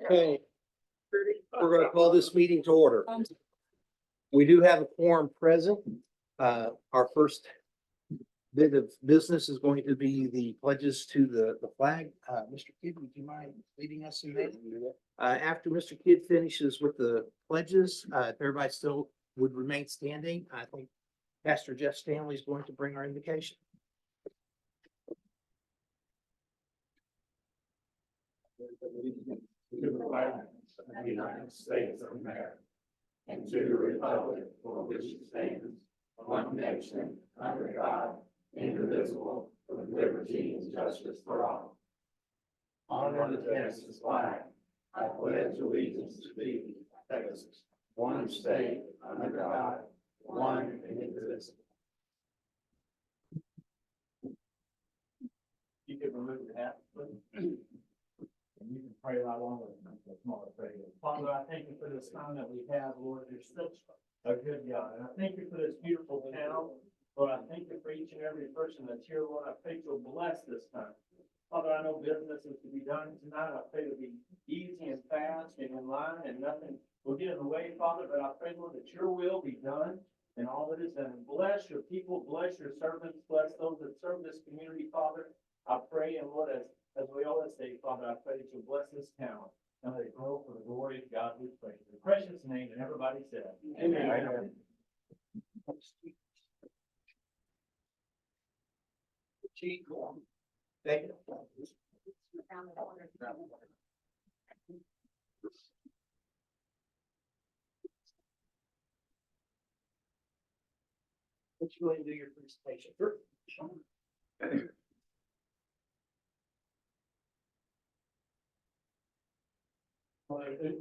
Okay, we're going to call this meeting to order. We do have a quorum present. Our first bit of business is going to be the pledges to the flag. Mr. Kidd, would you mind leading us in that? After Mr. Kidd finishes with the pledges, if everybody still would remain standing, I think Pastor Jeff Stanley is going to bring our invocation. To the flag of the United States of America and to the republic for which it stands, one nation, under God, indivisible, with liberty and justice for all. Honor the Texas flag. I pledge allegiance to thee, Texas, one state, under God, one and indivisible. You can remove the hat, please. And you can pray right along with the smaller prayer. Father, I thank you for this time that we have, Lord. You're such a good God. And I thank you for this beautiful town. Lord, I thank you for each and every person that's here, Lord. I pray you'll bless this time. Father, I know business is to be done tonight. I pray to be easy and fast and in line and nothing will get in the way, Father. But I pray, Lord, that your will be done and all that is done. Bless your people, bless your servants, bless those that serve this community, Father. I pray, and Lord, as we always say, Father, I pray that you'll bless this town and let it grow for the glory of God. We pray in the precious name, and everybody said, Amen. Chief, thank you. What you going to do your presentation? Sure.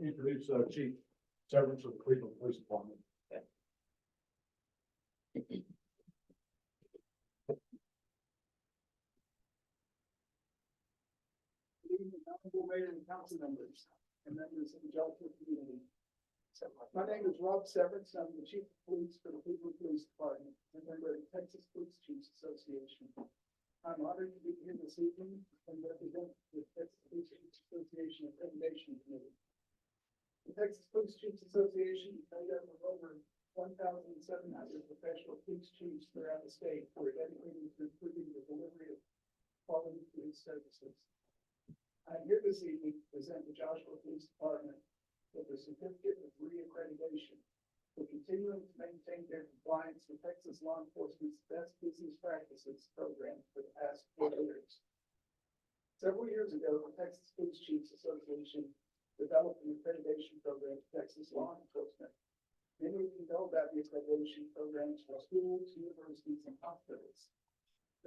Introduce Chief Severance of the Cleveland Police Department. Honorable Mayor and council members and members of the Jellicoe community. My name is Rob Severance. I'm the Chief of Police for the Cleveland Police Department and member of the Texas Police Chiefs Association. I'm honored to be here this evening and represent the Texas Police Chiefs Association Accreditation Committee. The Texas Police Chiefs Association is made up of over 1,700 professional police chiefs throughout the state who are dedicated to improving the delivery of quality police services. I'm here this evening to present the Joshua Police Department with a certificate of re-accreditation for continuing to maintain their compliance with Texas law enforcement's best business practices program for the past 4 years. Several years ago, the Texas Police Chiefs Association developed an accreditation program for Texas law enforcement. Many of you know about the accreditation programs for schools, universities, and hospitals.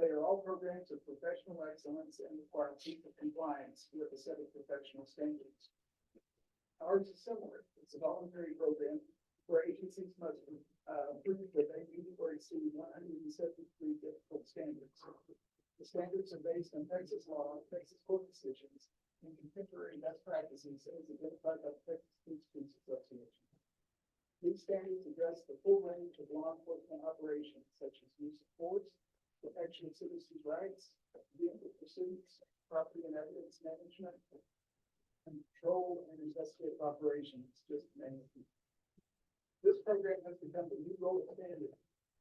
They are all programs of professional excellence and require deep compliance with a set of professional standards. Ours is similar. It's a voluntary program where agencies must prove that they meet or exceed 173 difficult standards. The standards are based on Texas law, Texas court decisions, and contemporary best practices as identified by the Texas Police Chiefs Association. These standards address the full range of law enforcement operations such as use of force, protection of citizens' rights, vehicle pursuits, property and evidence management, control and investigative operations, just to name a few. This program has become the new gold standard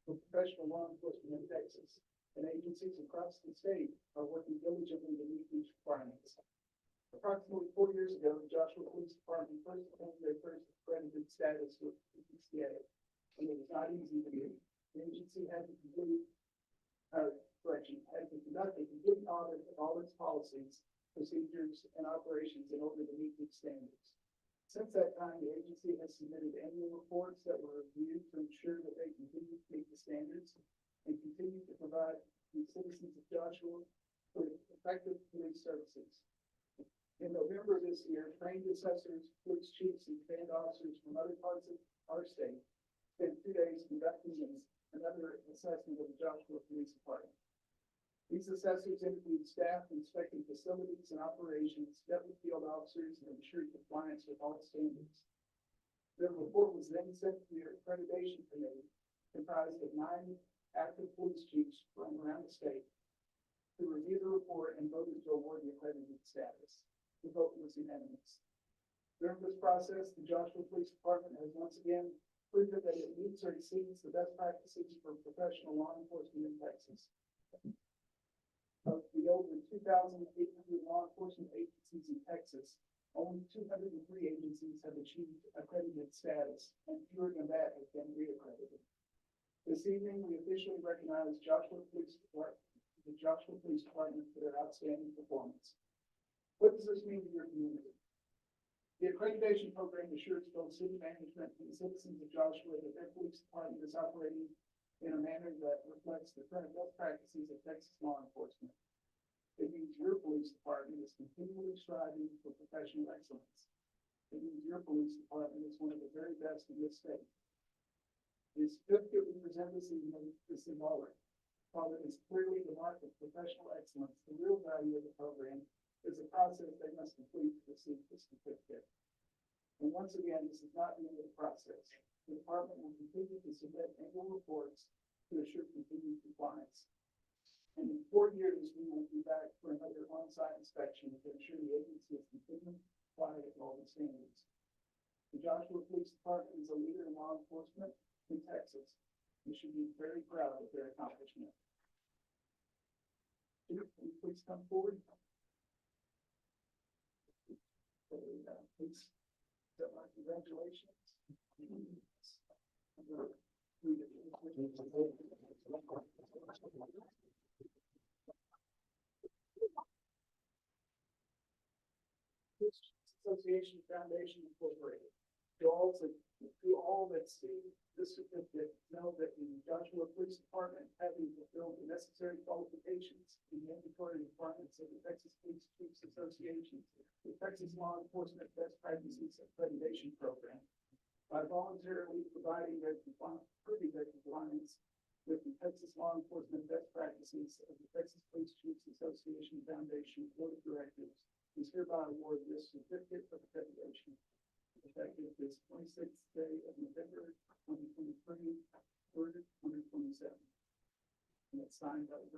for professional law enforcement in Texas, and agencies across the state are working diligently to meet these requirements. Approximately 4 years ago, the Joshua Police Department first obtained their first accredited status with the PCA, and it was not easy to do. The agency had to conduct a complete audit of all its policies, procedures, and operations in order to meet these standards. Since that time, the agency has submitted annual reports that were reviewed to ensure that they continue to meet the standards and continue to provide the citizens of Joshua with effective police services. In November of this year, trained assessors, police chiefs, and command officers from other parts of our state spent 2 days conducting another assessment of the Joshua Police Department. These assessors interviewed staff inspecting facilities and operations, met with field officers, and ensured compliance with all standards. The report was then sent to the accreditation committee, comprised of 9 active police chiefs from around the state, who reviewed the report and voted to award the accredited status. The vote was unanimous. During this process, the Joshua Police Department has once again proven that it meets or exceeds the best practices for professional law enforcement in Texas. Of the over 2,800 law enforcement agencies in Texas, only 203 agencies have achieved accredited status, and fewer than that have been reaccredited. This evening, we officially recognize the Joshua Police Department for their outstanding performance. What does this mean to your community? The accreditation program assures both city management and the citizens of Joshua that their police department is operating in a manner that reflects the current best practices of Texas law enforcement. It means your police department is continually striving for professional excellence. It means your police department is one of the very best in this state. The certificate we present this evening is symbolic. While it is clearly the mark of professional excellence, the real value of the program is the process they must complete to receive this certificate. And once again, this is not the end of the process. The department will continue to submit annual reports to assure continued compliance. And in 4 years, we will be back for another on-site inspection to ensure the agency is continuing to comply with all the standards. The Joshua Police Department is a leader in law enforcement in Texas. We should be very proud of their accomplishment. Can you please come forward? Please, congratulations. Association Foundation Incorporated. To all that see this certificate, know that the Joshua Police Department, having fulfilled the necessary qualifications in the mandatory requirements of the Texas Police Chiefs Association, the Texas Law Enforcement Best Practices Accreditation Program, by voluntarily proving their compliance with the Texas Law Enforcement Best Practices of the Texas Police Chiefs Association Foundation Board of Directors, is hereby award this certificate of accreditation. Effective this 26th day of November 2023 through 2027. And it's signed by the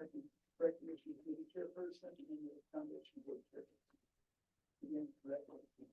recognition committee chairperson and the foundation board chairperson. Again, congratulations.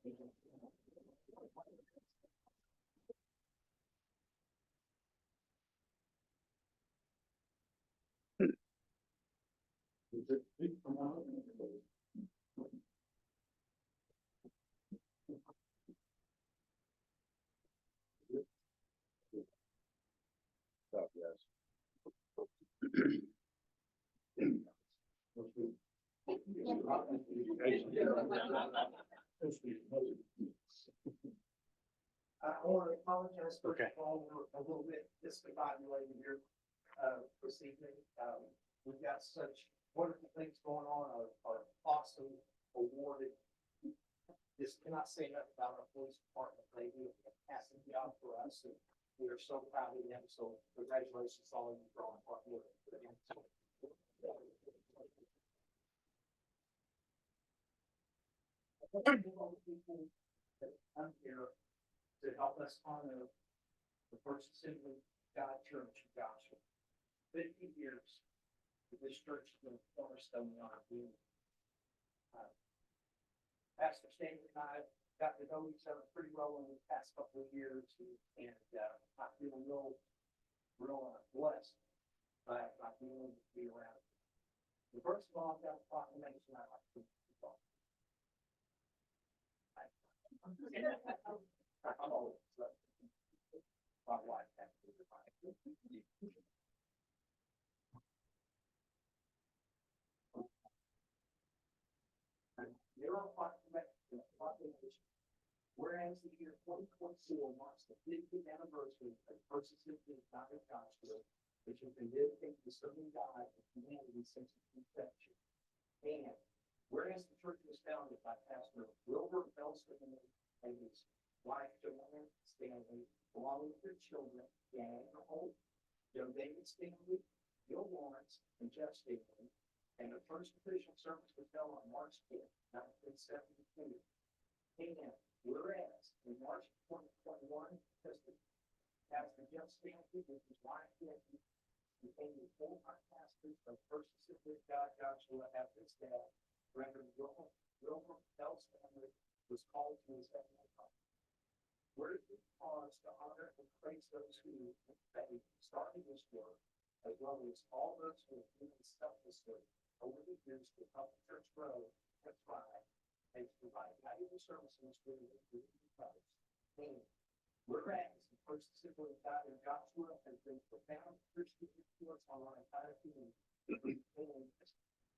I want to apologize first of all, we're a little bit discombobulated here, this evening. We've got such wonderful things going on, our awesome awarded. Just cannot say enough about our police department. They do a fantastic job for us, and we are so proud of them. So congratulations to all of you for all the hard work. People that come here to help us honor the First Assembly God Church of Joshua. 50 years of this church has been a cornerstone in our community. Pastor Stanley and I got to know each other pretty well in the past couple of years, and I feel real blessed by being able to be around. The first of all, I've got a proclamation I'd like to read. I'm always my wife has to define. There are proclamations. Whereas the year 2024 marks the 50th anniversary of the First Assembly of God of Joshua, which has been dedicated to serving God and humanity since its inception. And whereas the church was founded by Pastor Wilbur Elston and his wife Joanna Stanley, along with their children, Diana Holt, Joe David Stanley, Bill Lawrence, and Jeff Stanley, and the first official service was held on March 10th, 1972. And whereas in March 2021, Pastor Jeff Stanley with his wife Becky became the full-time pastors of First Assembly of God Joshua after his death, Reverend Wilbur L. Stanley was called to his heavenly Father. Where did we pause to honor and praise those who started this work, as well as all those who have given selflessly over the years to help the church grow and thrive and to provide valuable services to the community Christ. And whereas the first assembly of God in Joshua has been profound Christian influence on our entire community. And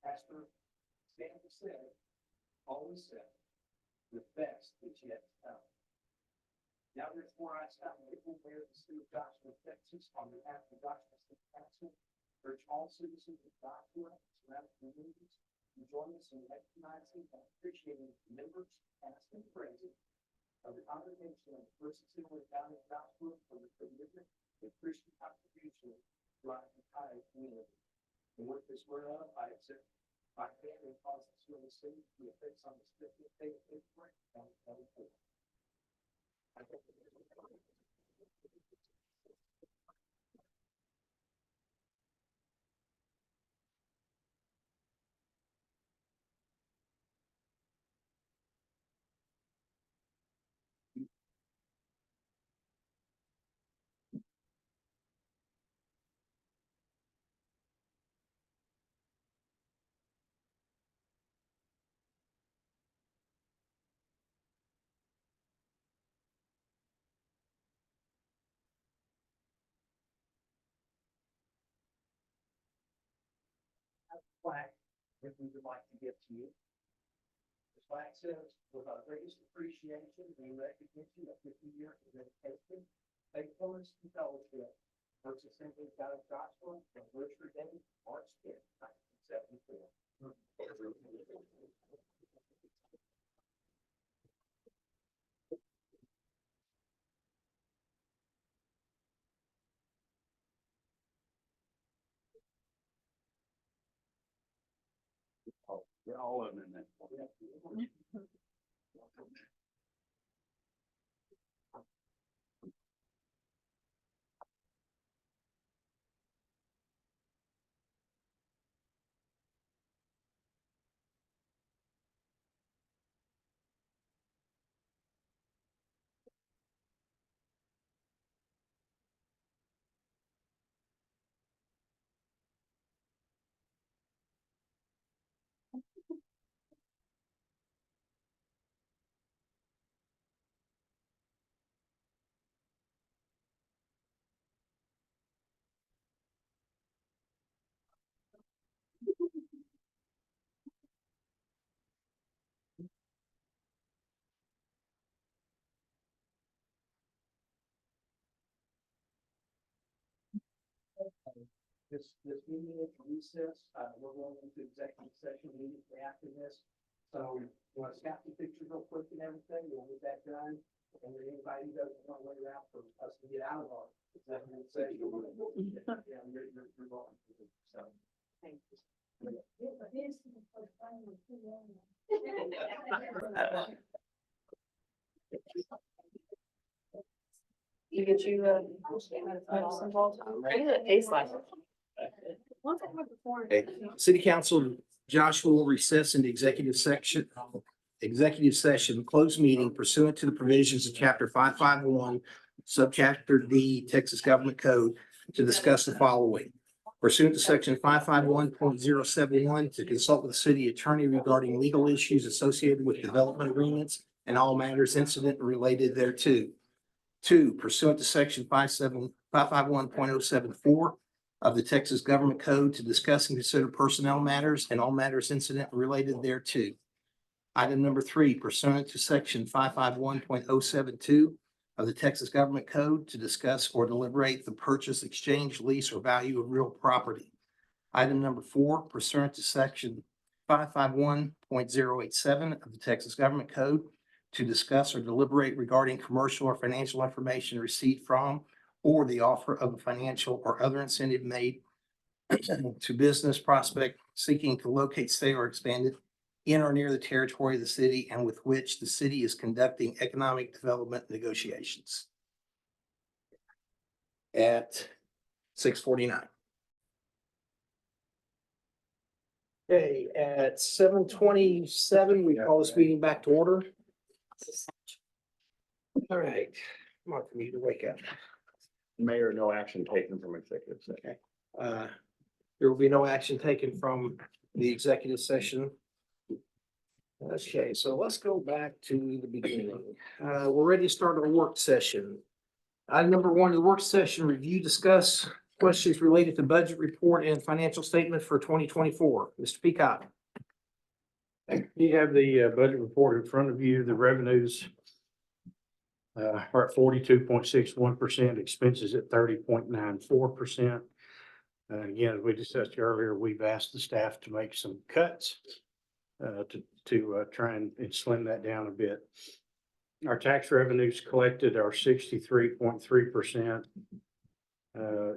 Pastor Stanley said, always said, the best is yet to come. Now therefore I stop making aware of the city of Joshua, Texas, on behalf of the Joshua City Council, urge all citizens of Joshua and surrounding communities to join us in recognizing and appreciating the members, past and present, of the congregation of the First Assembly of God in Joshua for the commitment and Christian contribution to our entire community. And with this whereof, I accept my hand and cause the seal of the city to be affixed on the 50th day of February 2024. Flag that we would like to give to you. The flag says, with our greatest appreciation and recognition of 50 years of dedication, faithfulness, and fellowship, First Assembly of God of Joshua, anniversary day, March 10th, 1974. Yeah, all of them in there. This meeting is recess. We're going into executive session immediately after this. So you want to snap the pictures real quick and everything, we'll get that done. And then anybody who doesn't want to wait around for us to get out of our executive session. Yeah, you're welcome. So. Thank you. You get you, medicine ball? I need a taste like. One thing about before. Okay. City Council, Joshua will recess into executive session, closed meeting pursuant to the provisions of chapter 551, subchapter D, Texas Government Code, to discuss the following. Pursuant to section 551.071, to consult with the city attorney regarding legal issues associated with development agreements and all matters incident and related thereto. 2, pursuant to section 551.074 of the Texas Government Code, to discuss and consider personnel matters and all matters incident and related thereto. Item number 3, pursuant to section 551.072 of the Texas Government Code, to discuss or deliberate the purchase, exchange, lease, or value of real property. Item number 4, pursuant to section 551.087 of the Texas Government Code, to discuss or deliberate regarding commercial or financial information received from or the offer of a financial or other incentive made to business prospect seeking to locate, stay, or expand it in or near the territory of the city and with which the city is conducting economic development negotiations. At 6:49. Okay, at 7:27, we call this meeting back to order. All right, Mark, you need to wake up. Mayor, no action taken from executive session. There will be no action taken from the executive session. Okay, so let's go back to the beginning. We're ready to start our work session. Item number one, the work session review, discuss questions related to budget report and financial statement for 2024. Mr. Peacock. You have the budget report in front of you. The revenues are at 42.61%, expenses at 30.94%. Again, as we discussed earlier, we've asked the staff to make some cuts to try and slim that down a bit. Our tax revenues collected are 63.3%.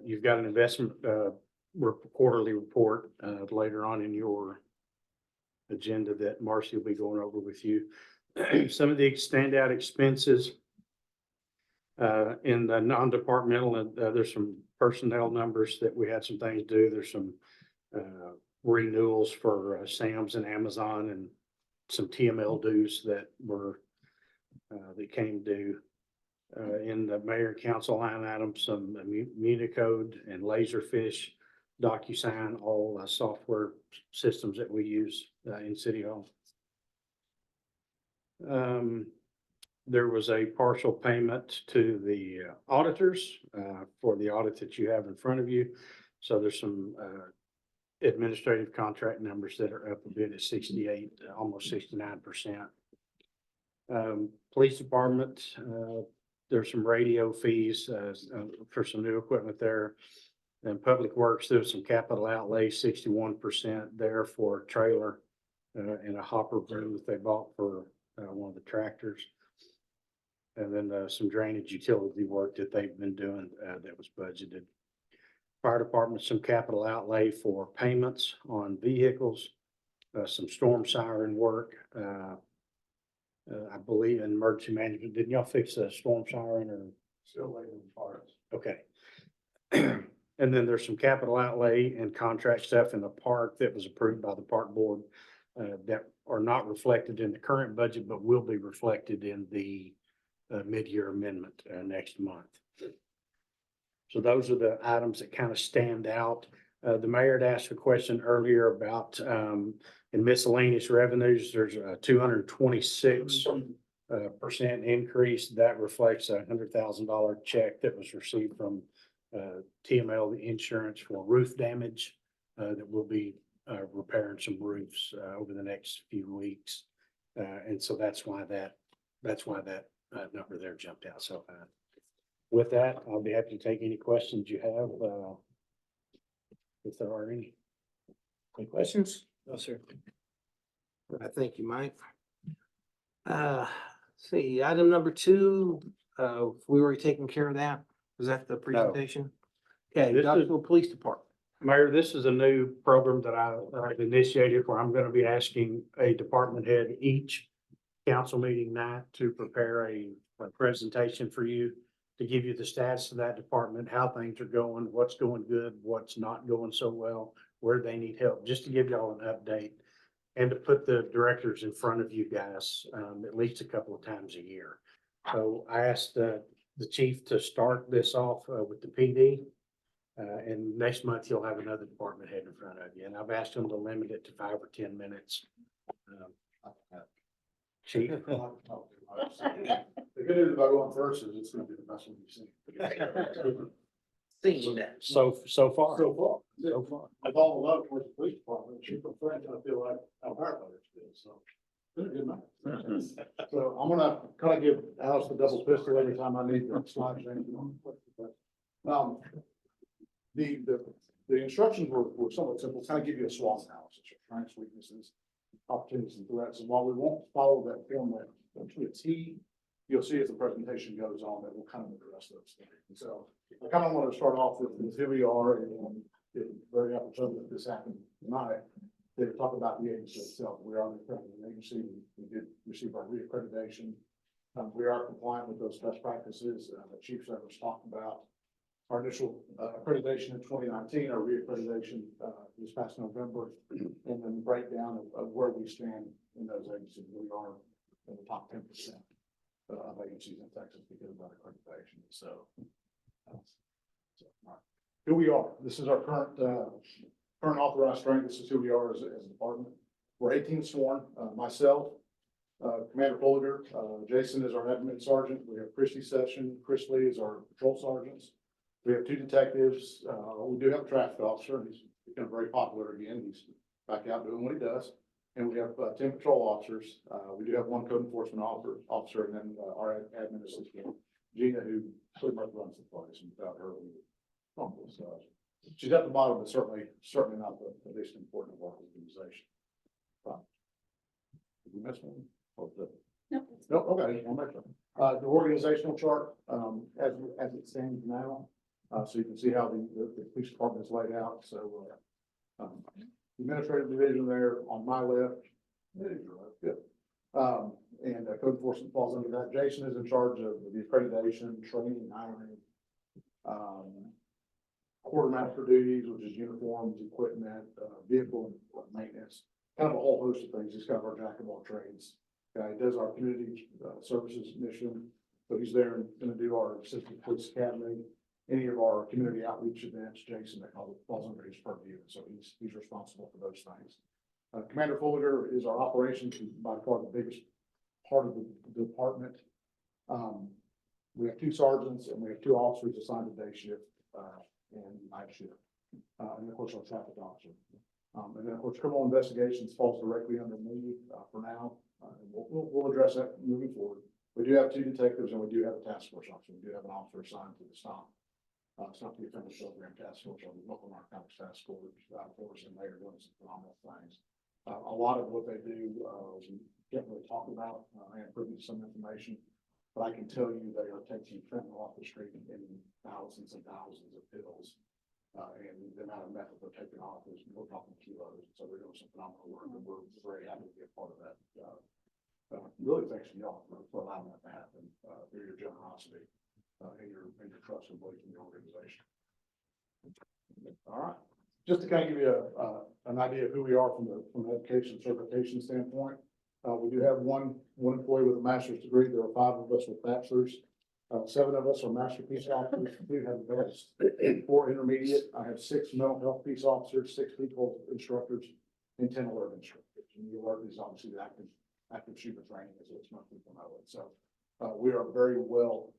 You've got an investment quarterly report later on in your agenda that Marcy will be going over with you. Some of the standout expenses in the non-departmental, there's some personnel numbers that we had some things to do. There's some renewals for Sam's and Amazon and some TML dues that were that came due. In the mayor and council line item, some Municode and Laserfish, DocuSign, all software systems that we use in City Hall. There was a partial payment to the auditors for the audit that you have in front of you. So there's some administrative contract numbers that are up a bit at 68, almost 69%. Police department, there's some radio fees for some new equipment there. And public works, there's some capital outlay, 61% there for a trailer and a hopper boom that they bought for one of the tractors. And then some drainage utility work that they've been doing that was budgeted. Fire department, some capital outlay for payments on vehicles, some storm siren work. I believe in emergency management. Didn't y'all fix a storm siren or? Still waiting for parts. Okay. And then there's some capital outlay and contract stuff in the park that was approved by the park board that are not reflected in the current budget, but will be reflected in the mid-year amendment next month. So those are the items that kind of stand out. The mayor had asked a question earlier about in miscellaneous revenues, there's a 226% increase. That reflects a $100,000 check that was received from TML, the insurance for roof damage that will be repairing some roofs over the next few weeks. And so that's why that number there jumped out so high. With that, I'll be happy to take any questions you have, if there are any. Any questions? No, sir. Thank you, Mike. See, item number two, we already taken care of that. Was that the presentation? Okay, This is- Douglasville Police Department. Mayor, this is a new program that I've initiated where I'm going to be asking a department head each council meeting night to prepare a presentation for you to give you the status of that department, how things are going, what's going good, what's not going so well, where they need help, just to give y'all an update and to put the directors in front of you guys at least a couple of times a year. So I asked the chief to start this off with the PD. And next month you'll have another department head in front of you. And I've asked them to limit it to 5 or 10 minutes. Chief? The good news about going first is it's gonna be the best one you've seen. Seen that. So far. So far. So far. With all the love towards the police department, Chief of French, I feel like our firefighters did, so. Been a good night. So I'm gonna kind of give Alice the double pistol every time I need to slide things. The instructions were somewhat simple, kind of give you a SWOT analysis, your strengths, weaknesses, opportunities and threats. And while we won't follow that format to a T, you'll see as the presentation goes on that we'll kind of address those things. And so I kind of want to start off with who we are and very opportune that this happened tonight. They talk about the agency itself. We are an accredited agency. We did receive our reaccreditation. We are compliant with those best practices that Chief Severs talked about. Our initial accreditation in 2019, our reaccreditation this past November, and then the breakdown of where we stand in those agencies. We are in the top 10%. agencies in Texas because of that accreditation, so. All right. Who we are, this is our current authorized strength, this is who we are as a department. We're 18 sworn, myself, Commander Polliger, Jason is our admin sergeant, we have Christy Session, Chris Lee is our patrol sergeants. We have 2 detectives, we do have a traffic officer, he's become very popular again, he's back out doing what he does. And we have 10 patrol officers, we do have 1 code enforcement officer, and then our admin assistant, Gina, who pretty much runs the place, and without her, we fumble, so. She's at the bottom, but certainly not the least important of our organization. Did we miss one? Or the- No, okay, I'll make sure. The organizational chart, as it stands now, so you can see how the police department is laid out, so, administrative division there on my left. There's your left, good. And code enforcement falls under that. Jason is in charge of the accreditation, training, hiring, quartermaster duties, which is uniforms, equipment, vehicle maintenance, kind of a whole host of things. He's kind of our jack of all trades. He does our community services mission, so he's there and going to do our assistant police academy, any of our community outreach events. Jason, that falls under his purview, so he's responsible for those things. Commander Folger is our operations, by far the biggest part of the department. We have 2 sergeants and we have 2 officers assigned to day shift and night shift, and of course our traffic officer. And then of course criminal investigations falls directly under me for now. And we'll address that moving forward. We do have 2 detectives and we do have a task force officer. We do have an officer assigned to the stop the offender program task force, or the local narcotics task force, and they are doing some phenomenal things. A lot of what they do, we can't really talk about. I am privy to some information, but I can tell you they are taking fentanyl off the street in thousands and thousands of pills. And the amount of meth that they're taking off is, we're talking kilos. So they're doing some phenomenal work, and we're very happy to be a part of that. Really thanks to y'all for allowing that to happen, through your generosity, and your trust and belief in the organization. All right, just to kind of give you an idea of who we are from the education certification standpoint. We do have one employee with a master's degree. There are 5 of us with bachelors. 7 of us are master peace officers. We have advanced 4 intermediate. I have 6 mental health peace officers, 6 people instructors, and 10 alert instructors. And the alert is obviously the active shooter training, as most people know it. So we are very well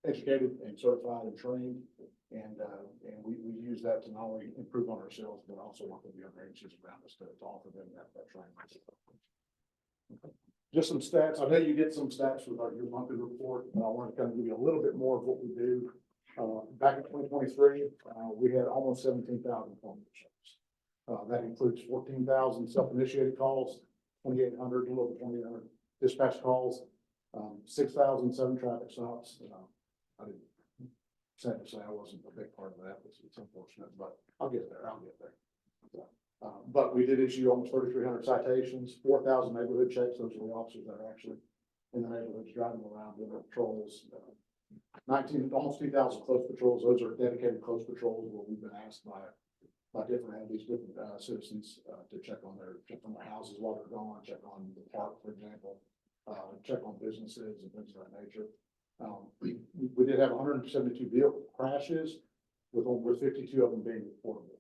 educated and certified and trained, and we use that to not only improve on ourselves, but also work with the other agencies around us to offer them that training. Okay. Just some stats. I know you get some stats with your monthly report, but I want to kind of give you a little bit more of what we do. Back in 2023, we had almost 17,000 phone calls. That includes 14,000 self-initiated calls, 2,800, a little over 2,800 dispatch calls, 6,007 traffic stops. I didn't, sad to say I wasn't a big part of that. It's unfortunate, but I'll get there. But we did issue almost 3,300 citations, 4,000 neighborhood checks. Those are the officers that are actually in the neighborhoods driving around doing patrols. 19, almost 2,000 close patrols. Those are dedicated close patrols where we've been asked by different entities, different citizens to check on their houses while they're gone, check on the park, for example, check on businesses and things of that nature. We did have 172 vehicle crashes, with 52 of them being reportable.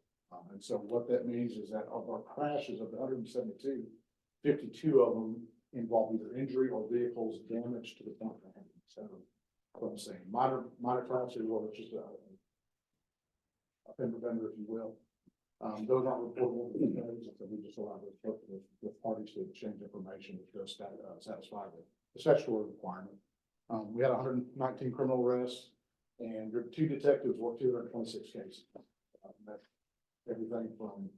And so what that means is that of our crashes of the 172, 52 of them involve either injury or vehicles damaged to the point of damage. So what I'm saying, minor crashes, or just a fender bender, if you will. Those aren't reportable, so we just allow those parties to exchange information, which does satisfy the statutory requirement. We had 119 criminal arrests, and 2 detectives worked 226 cases. That's everything from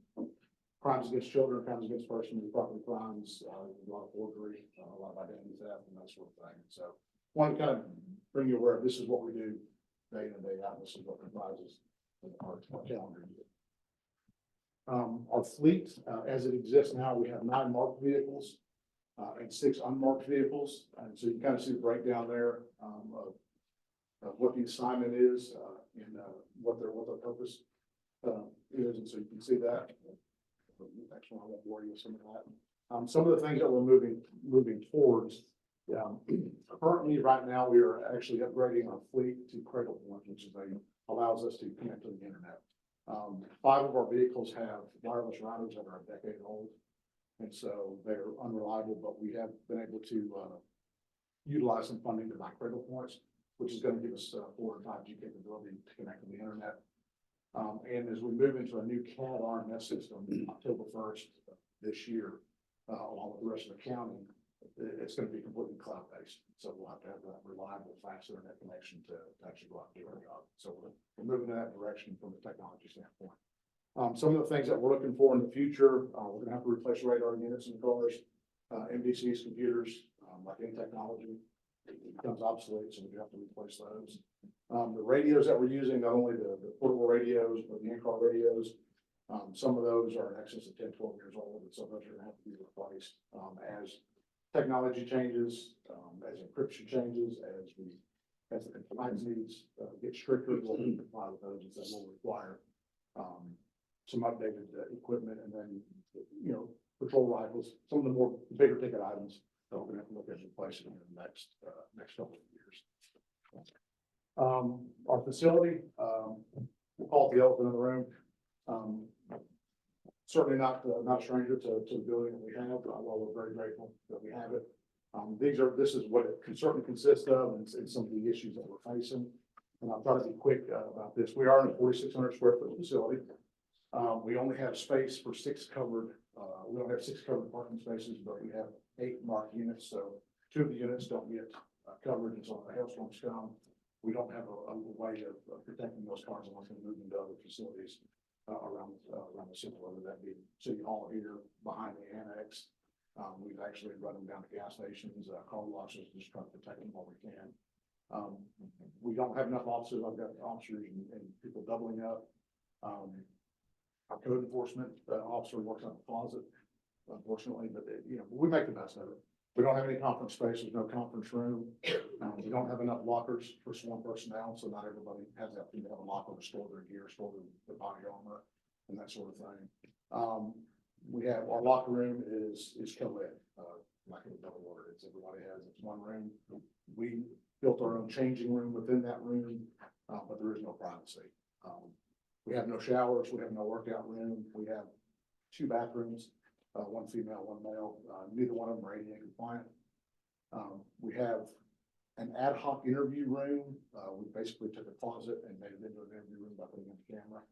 crimes against children, crimes against persons, property crimes, a lot of forgery, a lot of identity theft, and that sort of thing. So, one kind of bring you aware, this is what we do day in and day out. This is what comprises our calendar year. Our fleet, as it exists now, we have 9 marked vehicles and 6 unmarked vehicles. And so you kind of see the breakdown there of what the assignment is and what their purpose is. And so you can see that. Actually, I won't worry with some of that. Some of the things that we're moving towards Currently, right now, we are actually upgrading our fleet to Cradle Point, which is allows us to connect to the internet. 5 of our vehicles have wireless routers that are a decade old. And so they're unreliable, but we have been able to, utilize some funding to buy Cradle Points, which is going to give us 4 and 5G capability to connect to the internet. And as we move into a new CAD RMS system, October 1st this year, along with the rest of the county, it's going to be completely cloud-based. So we'll have to have that reliable, fast internet connection to actually go out and do our job. So we're moving in that direction from a technology standpoint. Some of the things that we're looking for in the future, we're going to have to replace radar units in cars, MDCs, computers, like in technology. It becomes obsolete, so we do have to replace those. The radios that we're using, not only the portable radios, but the in-car radios, some of those are in excess of 10, 12 years old, and some of those are going to have to be replaced as technology changes, as encryption changes, as the compliance needs get stricter, we'll comply with those, that will require some updated equipment, and then, you know, patrol rifles, some of the more bigger ticket items that we're gonna have to look at replacing in the next couple of years. Our facility, we'll call it the elephant in the room. Certainly not a stranger to the building that we have, while we're very grateful that we have it. This is what it can certainly consist of, and some of the issues that we're facing. And I'll try to be quick about this. We are in a 4,600 square foot facility. We only have space for 6 covered, we don't have 6 covered parking spaces, but we have 8 marked units. So 2 of the units don't get covered until the hailstorms come. We don't have a way of protecting those cars unless we move into other facilities around the city, whether that be City Hall here, behind the annex. We've actually run them down to gas stations, car washes, just trying to protect them while we can. We don't have enough officers. I've got officers and people doubling up. Our code enforcement officer works out the closet, unfortunately, but you know, we make the best of it. We don't have any conference space. There's no conference room. We don't have enough lockers for sworn personnel, so not everybody has the opportunity to have a locker to store their gear, store their body armor, and that sort of thing. We have our locker room is co-ed, like in the double order. It's everybody has it's one room. We built our own changing room within that room, but there is no privacy. We have no showers. We have no workout room. We have 2 bathrooms, 1 female, 1 male. Neither one of them are ADA compliant. We have an ad hoc interview room. We basically took a closet and made it into an interview room by putting in the camera.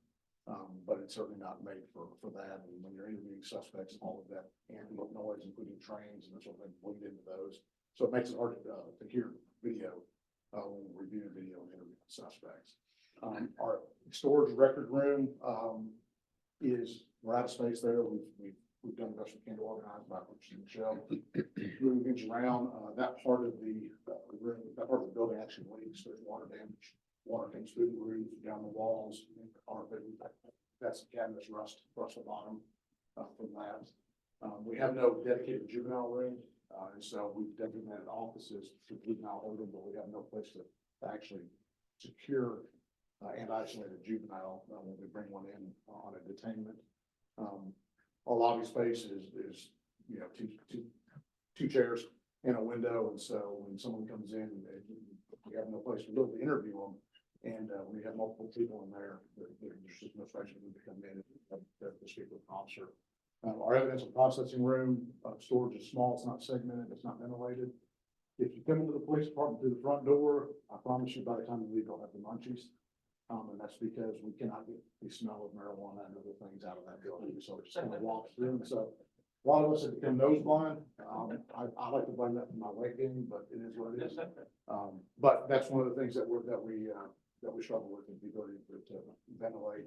But it's certainly not made for that. And when you're interviewing suspects, all of that ambient noise, including trains and that sort of thing, bleed into those. So it makes it hard to hear video when we're reviewing video and interviewing suspects. Our storage record room we're out of space there. We've done the best we can to organize by purchasing Michelle. Moving things around, that part of the room, that part of the building actually leaks. There's water damage. Water comes through the roof, down the walls, into the carpet. That's the cabinets rust the bottom from that. We have no dedicated juvenile room, and so we've designated offices for juvenile holding, but we have no place to actually secure and isolate a juvenile when we bring one in on a detainment. Our lobby space is you know, two chairs and a window, and so when someone comes in, we have no place to really interview them. And we have multiple people in there. There's just no space for them to come in to speak with an officer. Our evidence and processing room, storage is small. It's not segmented. It's not ventilated. If you come into the police department through the front door, I promise you by the time you leave, you'll have the munchies. And that's because we cannot get the smell of marijuana and other things out of that building. So it's just kind of walks through. And so a lot of us have become nose blind. I like to blame that for my weight gain, but it is what it is. But that's one of the things that we struggle with, is the ability to ventilate.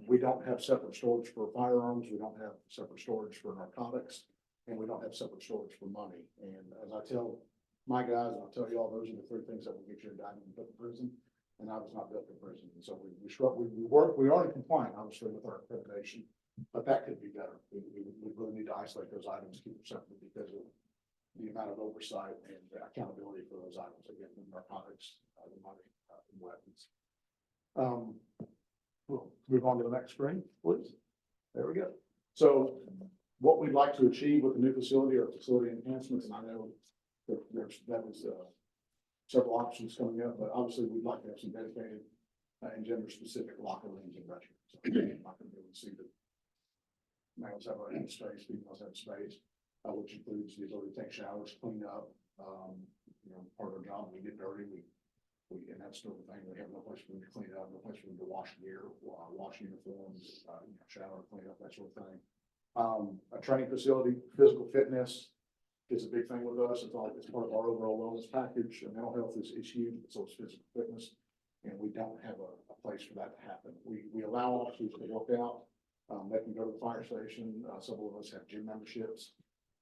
We don't have separate storage for firearms. We don't have separate storage for narcotics, and we don't have separate storage for money. And as I tell my guys, and I'll tell you all, those are the 3 things that will get you indicted and put in prison. And I was not built for prison. And so we are in compliant, obviously, with our accreditation, but that could be better. We really need to isolate those items, keep them separate because of the amount of oversight and accountability for those items, again, the narcotics, the money, and weapons. We'll move on to the next screen, please. There we go. So what we'd like to achieve with the new facility are facility enhancements, and I know that was, several options coming up, but obviously we'd like to have some dedicated and gender-specific locker rooms in restrooms. So I'm not gonna be able to see the males have a space, females have space, which includes the ability to take showers, clean up. You know, part of our job, we get dirty, and that's sort of thing, we have no place for them to clean up, no place for them to wash gear, wash uniforms, you know, shower, clean up, that sort of thing. A training facility, physical fitness is a big thing with us. It's part of our overall wellness package. And mental health is huge, but so is physical fitness. And we don't have a place for that to happen. We allow officers to work out. They can go to the fire station. Several of us have gym memberships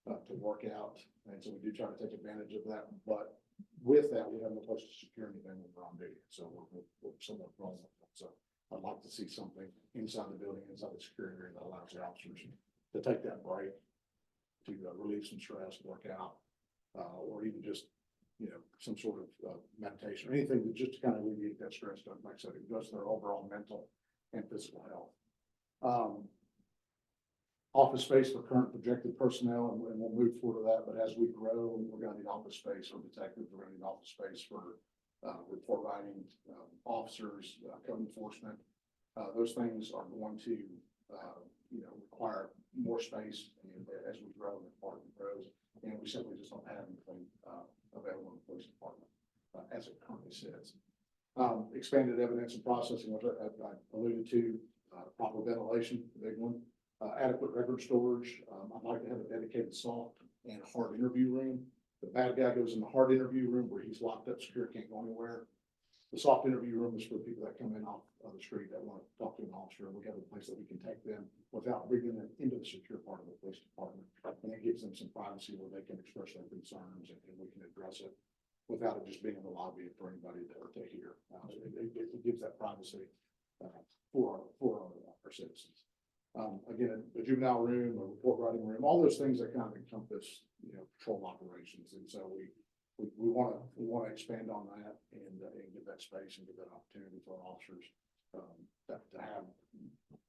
to work out. And so we do try to take advantage of that. But with that, we have no place to secure anything when we're on duty. So we're somewhat wrong with that. So I'd like to see something inside the building, inside the security area that allows the officers to take that break, to relieve some stress, work out, or even just, you know, some sort of meditation or anything that just to kind of alleviate that stress. Like I said, it goes to their overall mental and physical health. Office space for current projected personnel, and we'll move forward to that. But as we grow, we're going to need office space for detectives. We're going to need office space for report writing officers, code enforcement. Those things are going to, you know, require more space as we grow and the department grows. And we simply just don't have anything available in the police department as it currently sits. Expanded evidence and processing, which I alluded to, proper ventilation, the big one. Adequate record storage. I'd like to have a dedicated soft and hard interview room. The bad guy goes in the hard interview room where he's locked up, secure, can't go anywhere. The soft interview room is for people that come in off the street that want to talk to an officer. We have a place that we can take them without bringing them into the secure part of the police department. And it gives them some privacy where they can express their concerns and we can address it without it just being in the lobby for anybody to hear. It gives that privacy for our citizens. Again, a juvenile room, a report writing room, all those things that kind of encompass, you know, patrol operations. And so we want to expand on that and give that space and give that opportunity for our officers to have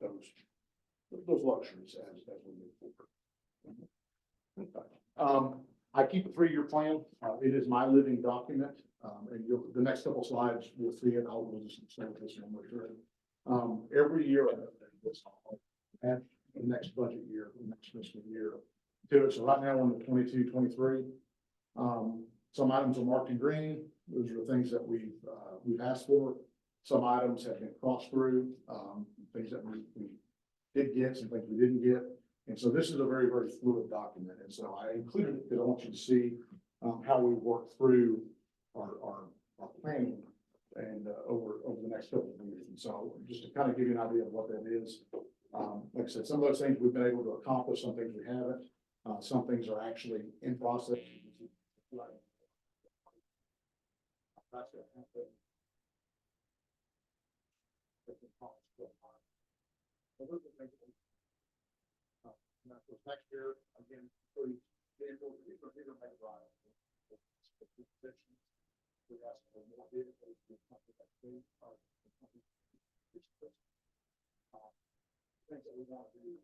those luxuries as we move forward. I keep a 3-year plan. It is my living document. And the next couple of slides, you'll see it. We'll just start with this one. Every year, and the next budget year, the next fiscal year to it. So right now, we're on the 22-23. Some items are marked in green. Those are the things that we've asked for. Some items have been crossed through, things that we did get, some things we didn't get. And so this is a very, very fluid document. And so I included it because I want you to see how we work through our planning and over the next couple of years. And so just to kind of give you an idea of what that is. Like I said, some of those things we've been able to accomplish, some things we haven't. Some things are actually in process. Next year, again, we ask for more vehicles. Things that we want to do.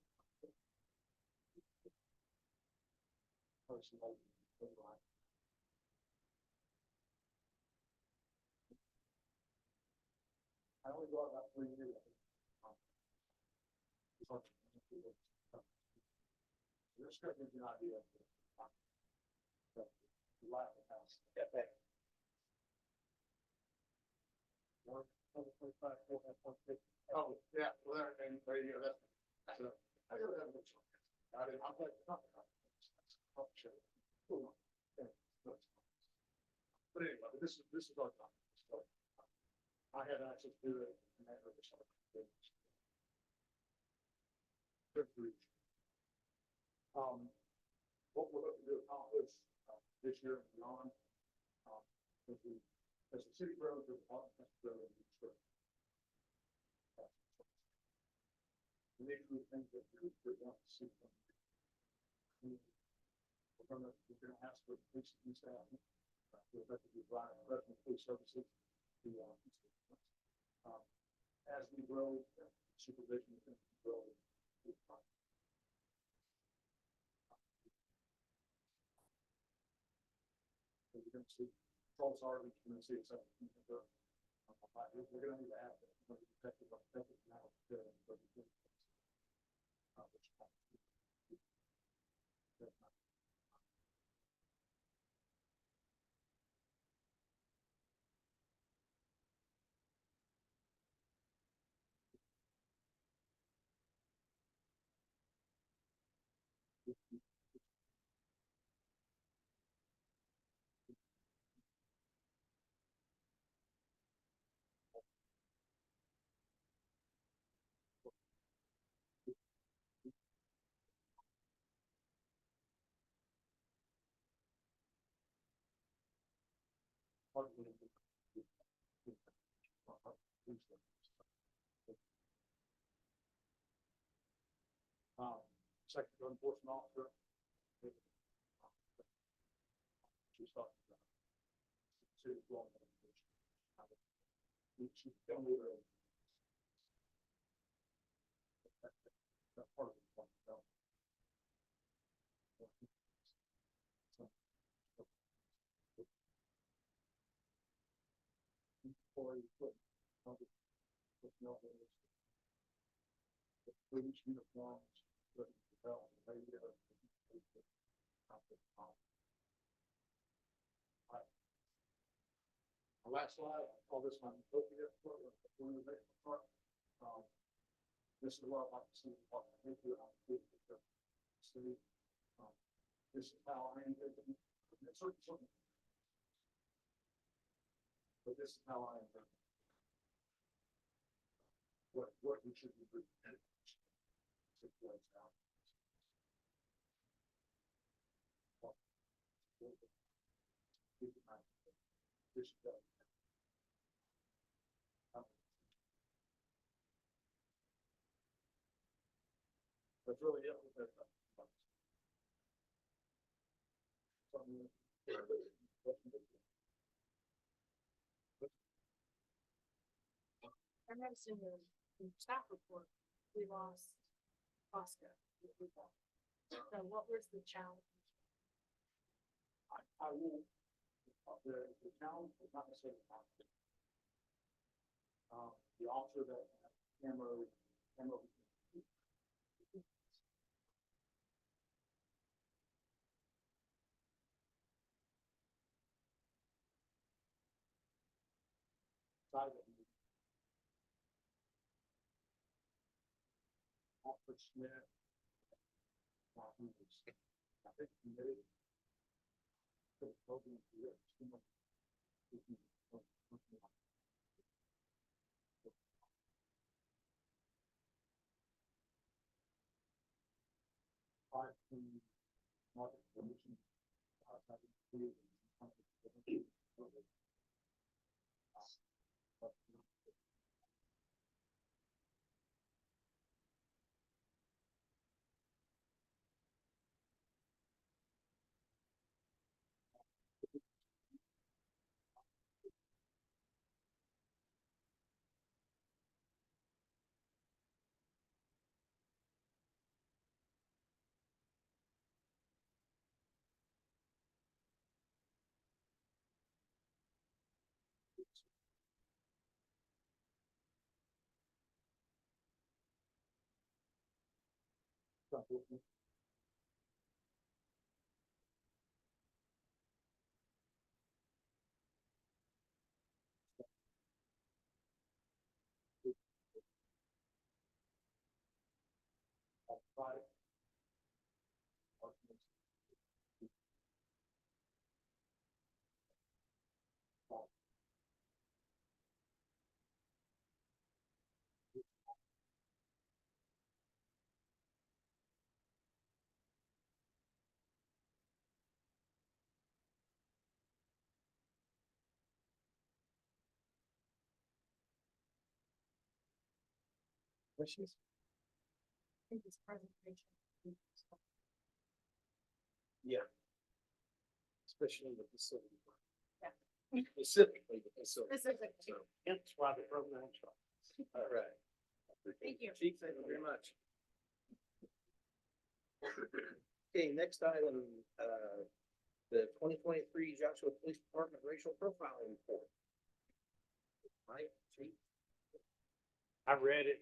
Personal. I only go out about 3 years. This gives you an idea of the life of the house. Yeah, thank you. 125, 4.6. Oh, yeah, well, there you go. That's I gotta have a look. I didn't, I'm like, but anyway, this is our time. So I had access to it. And I heard something. What we're looking to accomplish this year and beyond, as the city grows, the department has to grow. And these are the things that we want to see. We're going to ask for police and staff to effectively provide professional police services to as we grow, supervision is going to grow. you're gonna see control sergeants, you're gonna see a second. We're gonna need to add that. Second code enforcement officer. She's talking about. City law. She's telling me that. That's part of the point. Police uniforms. Last slide, I call this one. This is what I'd like to see. City. This is how I envision it. Certain. But this is how I envision it. What we should be doing. That's really it. I noticed in the staff report, we lost Oscar. So what was the challenge? I will, the challenge is not necessarily. The officer that camera. Officer Smith. I think committed. To the program. Market conditions. Questions? I think this presentation. Yeah. Especially the facility. Yeah. Specifically the facility. Specifically. So, That's why the program starts. all right. Thank you. Chief, thank you very much. Okay, next item, the 2023 Joshua Police Department Racial Profiling Report. Right, chief? I read it,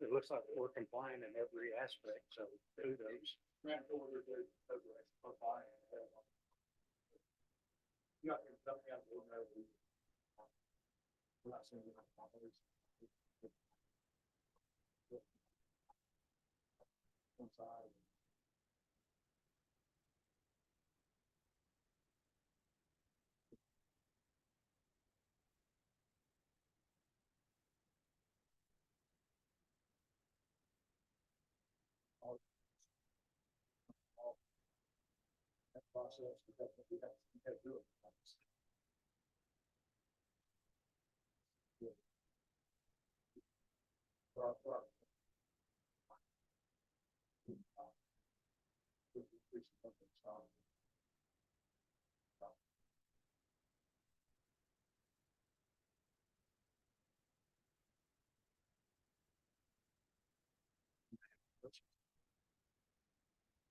it looks like we're complying in every aspect, so kudos. Process, because we have to do it.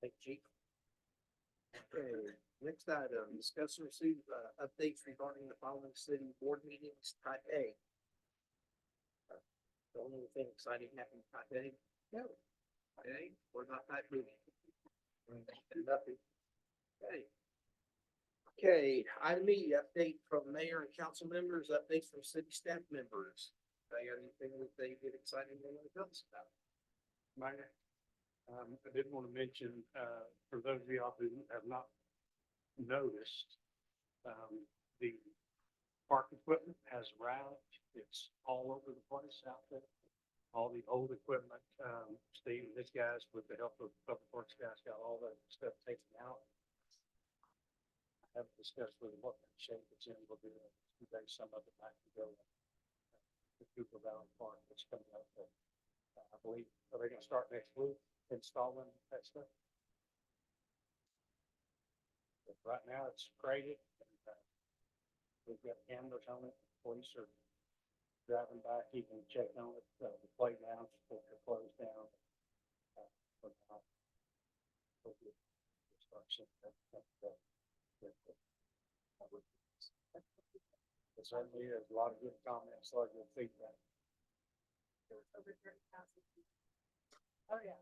Thank you, chief. Okay, next item, discuss and receive, updates regarding the following city board meetings, type A. The only thing exciting happened in type A? No. Okay, we're not type B. Nothing. Okay. Okay, item E, update from mayor and council members, updates from city staff members. They got anything that they get excited they want to tell us about? Minor. I did want to mention, for those of y'all who have not noticed, the park equipment has arrived. It's all over the place out there. All the old equipment, Steve and his guys, with the help of Public Works guys, got all that stuff taken out. I haven't discussed with them what kind of shape it's in. We'll do some of it might go to Cooper Valley Park, that's coming up. I believe, are they gonna start next week installing that stuff? But right now it's crated and, we've got cameras on it. Police are driving by, keeping checking on it, the playgrounds, they're closed down. For now. We'll start seeing that. But certainly there's a lot of good comments, a lot of good feedback. It was over 30,000. Oh, yeah.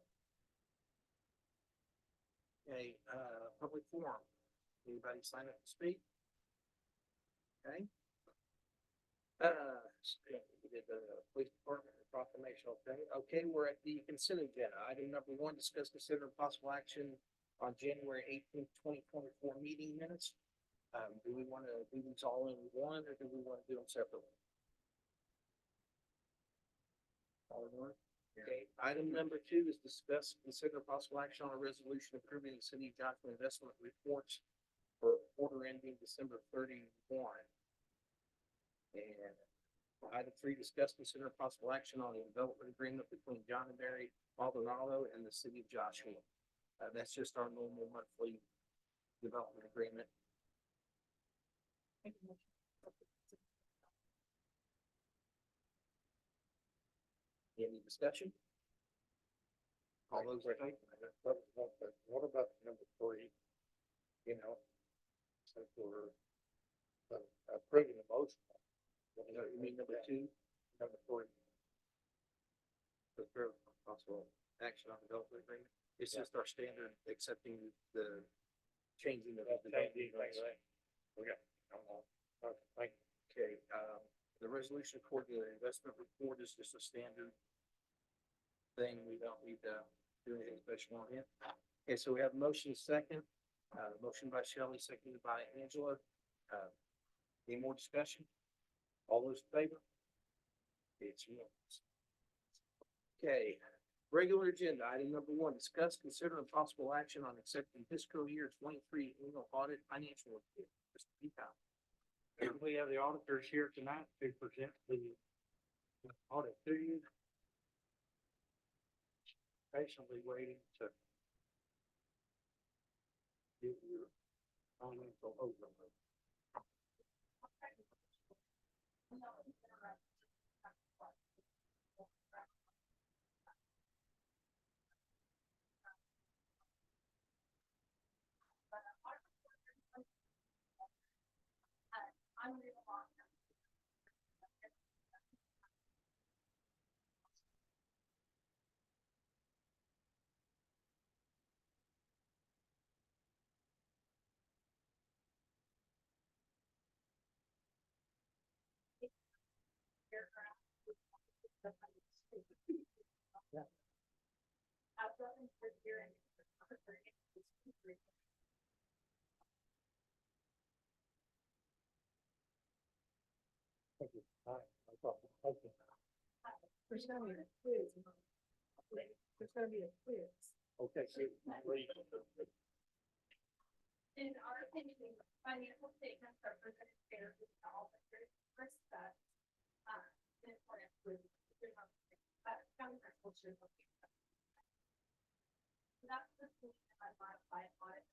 Okay, public forum. Anybody sign up to speak? Okay. We did the police department proclamation, okay? Okay, we're at the consent agenda. Item number one, discuss, consider possible action on January 18th, 2024 meeting minutes. Do we want to do these all in one, or do we want to do them separately? All in one? Okay, item number two is discuss, consider possible action on a resolution approving the city of Joshua investment reports for quarter ending December 31. And item three, discuss, consider possible action on the development agreement between John and Mary Maldonado and the city of Joshua. That's just our normal monthly development agreement. Make a motion. Any discussion? All those in favor? What about number three? You know, since we're approving the motion. You mean number two? Number three. Prepare possible action on development agreement. It's just our standard accepting the changing of the development agreement. Okay. Thank you. Okay, the resolution according to the investment report is just a standard thing. We don't need to do anything special on it. Okay, so we have motion second, motion by Shelley, seconded by Angela. Any more discussion? All those in favor? It's unanimous. Okay, regular agenda, item number one, discuss, consider and possible action on accepting fiscal year 23 annual audit financial report. Mr. Peacock. We have the auditors here tonight to present the audit to you. Patiently waiting to give your financial overview. for hearing. There's gonna be a quiz. There's gonna be a quiz. Okay, so In our opinion, financial statements are presented fairly to all members that, in accordance with, county principal should. That's the thing that I modify audit.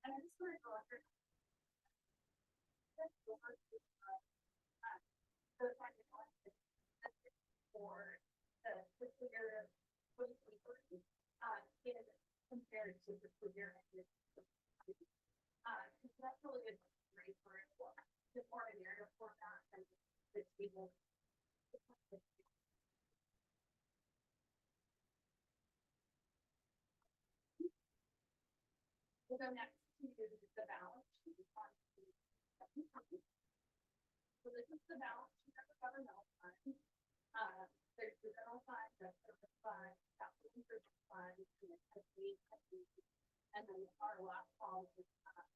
And I just want to go under. For the fiscal year 2023, is compared to the fiscal year. Because that's really good rate for it, the more a narrative format and the people. We'll go next to the balance sheet. So this is the balance sheet of the governmental fund. There's the general fund, the service fund, capital improvement fund, and then our last column is of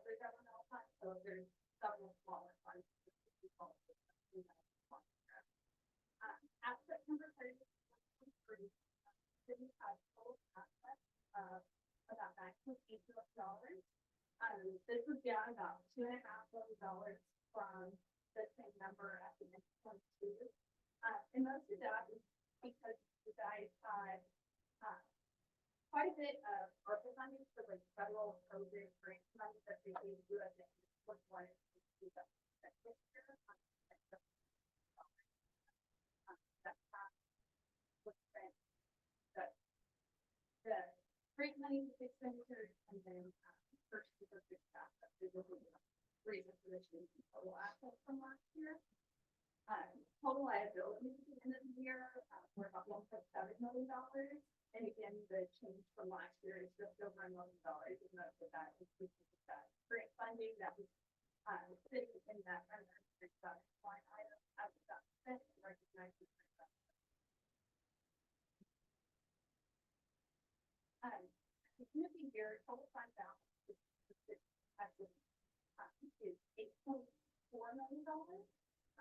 the governmental fund. So there's several smaller funds. At September 30th, city has total assets of about $9.8 million. This was down about $2.5 million from the same number at the end of 2022. And most of that is because you guys had quite a bit of ARPA funding for like federal COVID grant money that they gave you as was wanted to do that this year. The grant money expenditures and then first of the staff that they will reason for the change in total assets from last year. Total liabilities at the end of the year were about $1.7 million. And again, the change from last year is just over $1 million. And most of that includes that grant funding that was sitting in that unrestricted line item as it got spent and recognized. It's going to be your total fund balance is $8.4 million.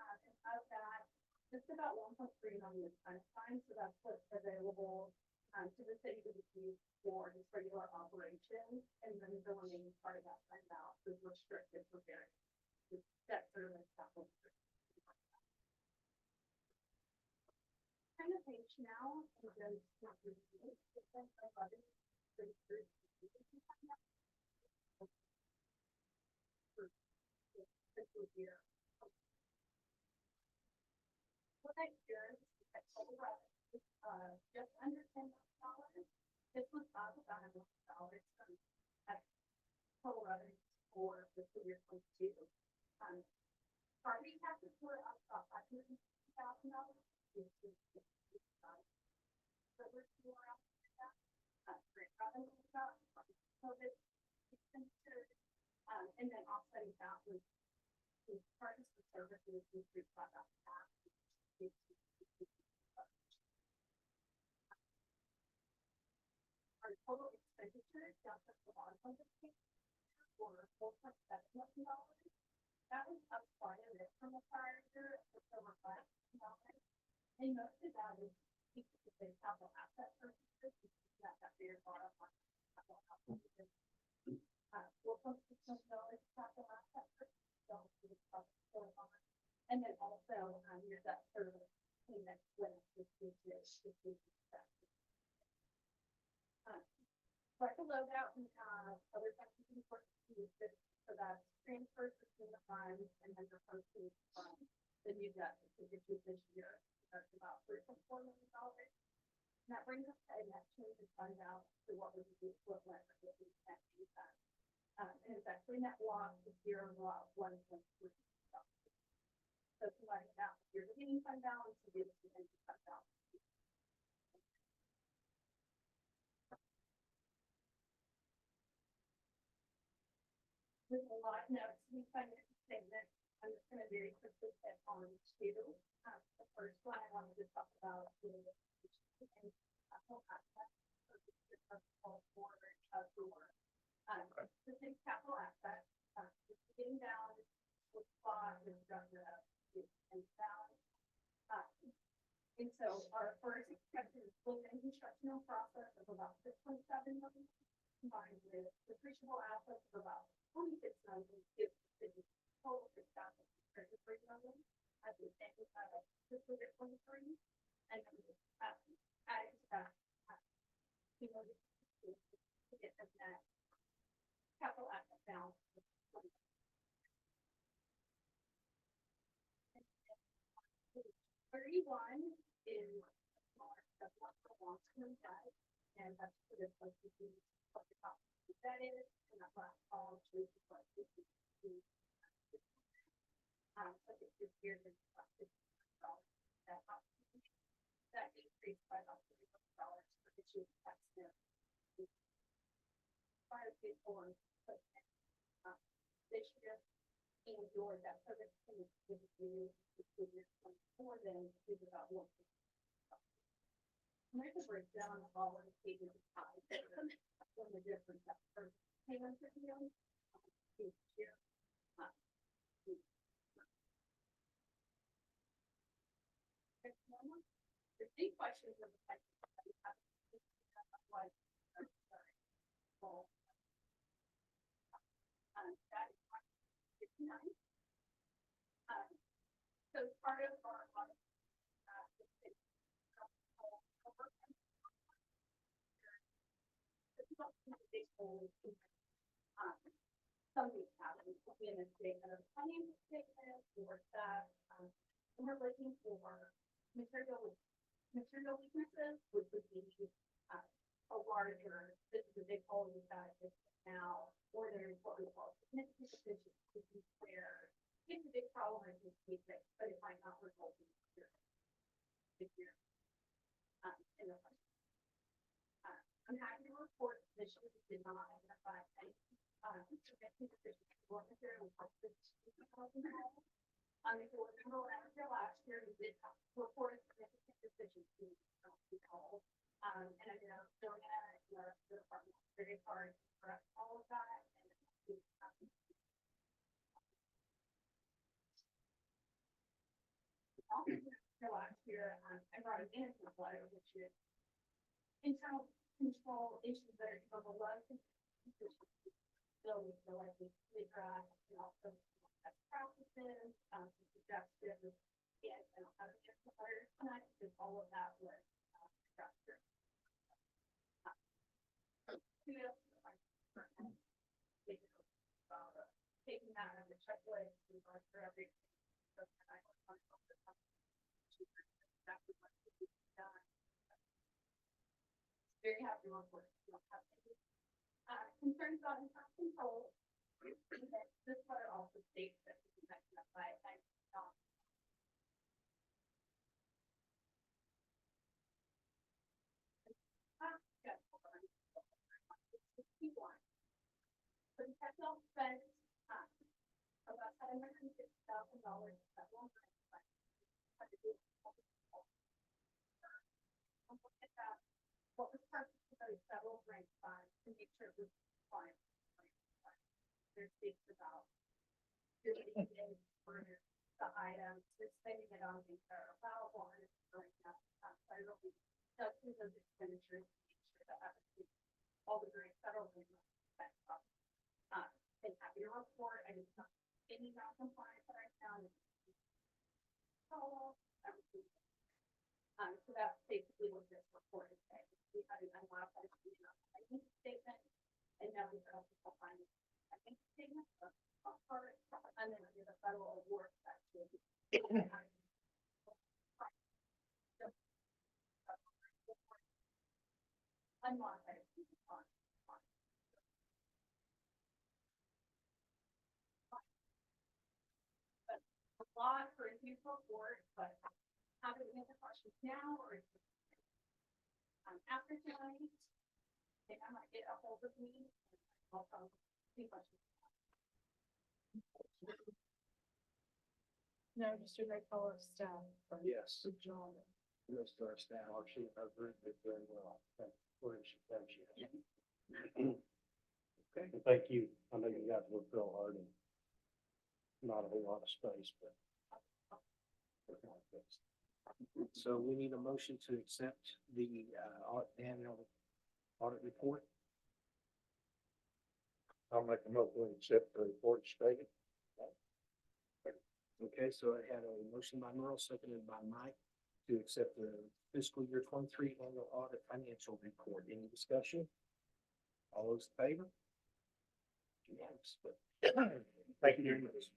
And of that, just about 1.3 million is unassigned, so that's what's available to the city to use for its regular operations, and then the remaining part of that fund balance is restricted for various debt service capital. Kind of page now, and then year. What I experienced at total revenue, just under $10 million. This was up about $1 million at total revenue for fiscal year 2022. Property taxes were up about $550,000. So we're still around that. Grant revenue was about COVID expenditures, and then offsetting that was the charges for services increased by about half. Our total expenditures down to the bottom of the page were $4.7 million. That was up quite a bit from the prior year, it's over $5 million. And most of that is because of the capital asset purchases, that very bottom line. $4.6 million capital asset purchases, and then also your debt service payment when it's right below that, we have other sections important to use this, so that's transfers between the funds and then the proceeds from the new debt that we issued this year. That's about $3.4 million. And that brings us to a net change in fund balance to what would be the equivalent of what we net use that. And it's actually net loss this year of about $1.3 million. So somebody out your beginning fund balance to give us the end fund balance. With a lot of notes, we find it statement, I'm just gonna very quickly hit on two. The first one I wanted to talk about is capital assets. So this is a call for the same capital asset, just getting down, with spot, with structure, and down. And so our first expected look and constructional process of about 6.7 million, combined with depreciable assets of about 26 million, gives the city total 6,3 million at the end of fiscal year 23. And then adding to that, you know, to get them that capital asset balance. 31 is more for long-term debt, and that's for the what the cost of that is, and that last all to what this is to. So this year is about $50,000. That increased by about $30,000 for the two tax year. Prior to for this year, and your debt service is due more than is about 1. There's a breakdown of all of the payments from the different debt service payments that we owe each year. The big questions of the type that we have was that is 59. So part of our something happened in a statement of financial statement or that, and we're looking for material weaknesses, which would be a larger, this is a big hole in that now, or there's what we call significant deficiency where it's a big problem and it's fixed, but it might not result in severe in the first. I'm happy to report that she did not identify any significant deficiency or material weaknesses. If you remember last year, we did report a significant deficiency. And I know Joanna and the department is very hard to correct all of that. Last year, I brought a management letter, which is internal control issues that are from a lot of so we feel like we address and also best practices, suggestions, and I don't have a different letter tonight, because all of that was structured. Taking that as a checklist, we go through everything. So tonight, exactly what we done. Very happy to report. Concerns about internal control. This letter also states that we can identify so the Texel spent about $750,000 at one time. What was purchased for those federal grant funds to make sure it was compliant. There's states about doing for the items, they're spending it on things that are allowable and it's going up. Federal does those expenditures to make sure that all the great federal grant spent up. And happy to report, I just not any non-compliance right now. So that's basically what this report is saying. We had an unmodified statement, and now we've got a final statement and then under the federal award section. Unmodified. A lot for a huge report, but how do we answer questions now or after tonight? I might get a hold of me. Also, see questions. No, just a great call of staff. Yes. Good job. Most of our staff are seeing our group did very well. Thank you. Okay, thank you. I know you guys worked real hard and not a whole lot of space, but. So we need a motion to accept the, annual audit report. I'll make a motion to accept the report stated. Okay, so I had a motion by Merle, seconded by Mike to accept the fiscal year 23 annual audit financial report. Any discussion? All those in favor? Unanimous. Thank you very much.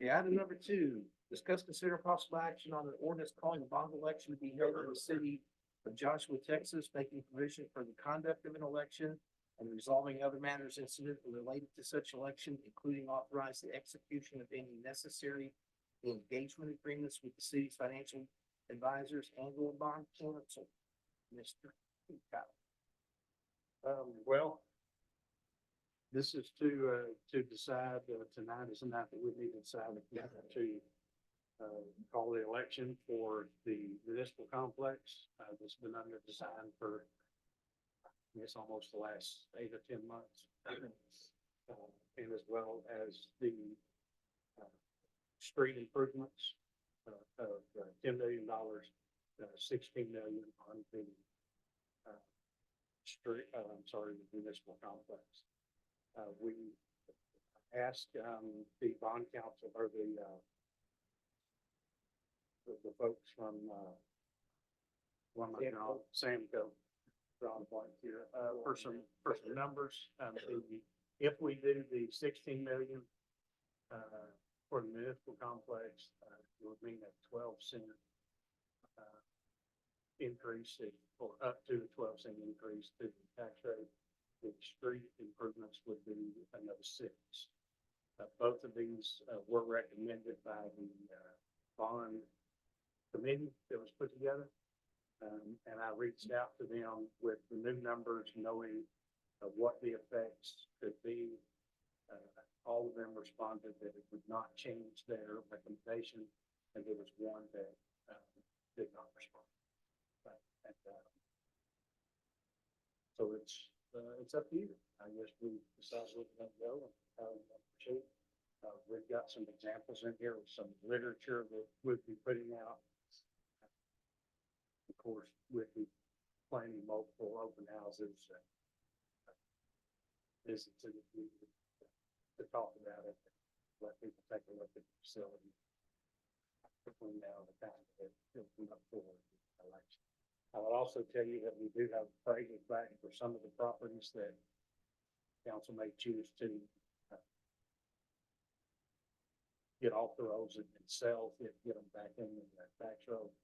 Yeah, item number 2, discuss, consider possible action on an ordinance calling a bond election to be held in the city of Joshua, Texas, making provision for the conduct of an election and resolving other matters incident related to such election, including authorize the execution of any necessary engagement agreements with the city's financial advisors and or bond counsel. Mr. Kyle. Well, this is to decide, tonight is the night that we need to decide if we have to call the election for the municipal complex. That's been under design for, I guess, almost the last 8 or 10 months. And as well as the street improvements of $10 million, 16 million on the street, the municipal complex. We asked the bond council or the folks from Samco, drawing blank here, for some numbers. If we do the 16 million for the municipal complex, it would mean a 12-cent increase, or up to a 12-cent increase to the tax rate. The street improvements would be another 6. Both of these were recommended by the bond committee that was put together. And I reached out to them with the new numbers, knowing what the effects could be. All of them responded that it would not change their recommendation, and there was one that did not respond. So it's up to you. I guess we decide where we're gonna go and how we're gonna proceed. We've got some examples in here of some literature that we'll be putting out. Of course, we'll be planning multiple open houses, visits to the community to talk about it, let people take a look at the facility between now and the time that it'll come up for the election. I would also tell you that we do have appraisals back for some of the properties that council may choose to get off the rolls and sell, get them back in the tax roll.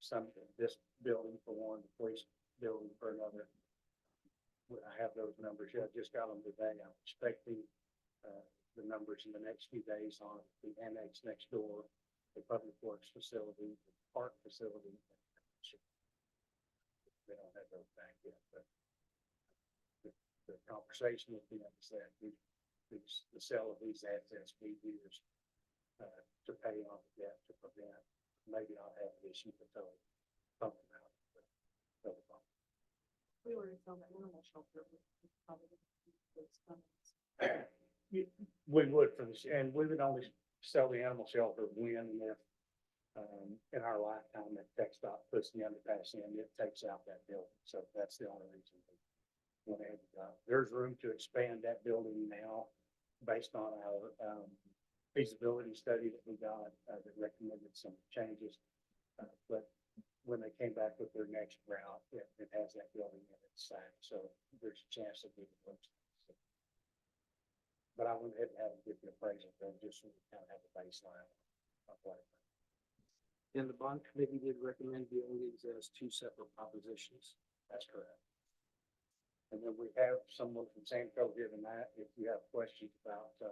Some, this building for one, the police building for another. I have those numbers. Yeah, I just got them today. I'm expecting the numbers in the next few days on the annex next door, the public works facility, the park facility. They don't have those back yet, but the conversation with them is that the sale of these assets be used to pay off the debt, to prevent maybe not have the issue until something about it. We were in some animal shelter. We would for this, and we would only sell the animal shelter when and if in our lifetime that TxDOT puts the underpass in, it takes out that building. So that's the only reason we went ahead. There's room to expand that building now based on our feasibility study that we got that recommended some changes. But when they came back with their next route, it has that building in its side. So there's a chance that we can lose. But I went ahead and had a different appraisal then, just so we kind of have a baseline of what. And the bond committee did recommend viewing these as 2 separate propositions. That's correct. And then we have someone from Samco here tonight. If you have questions about the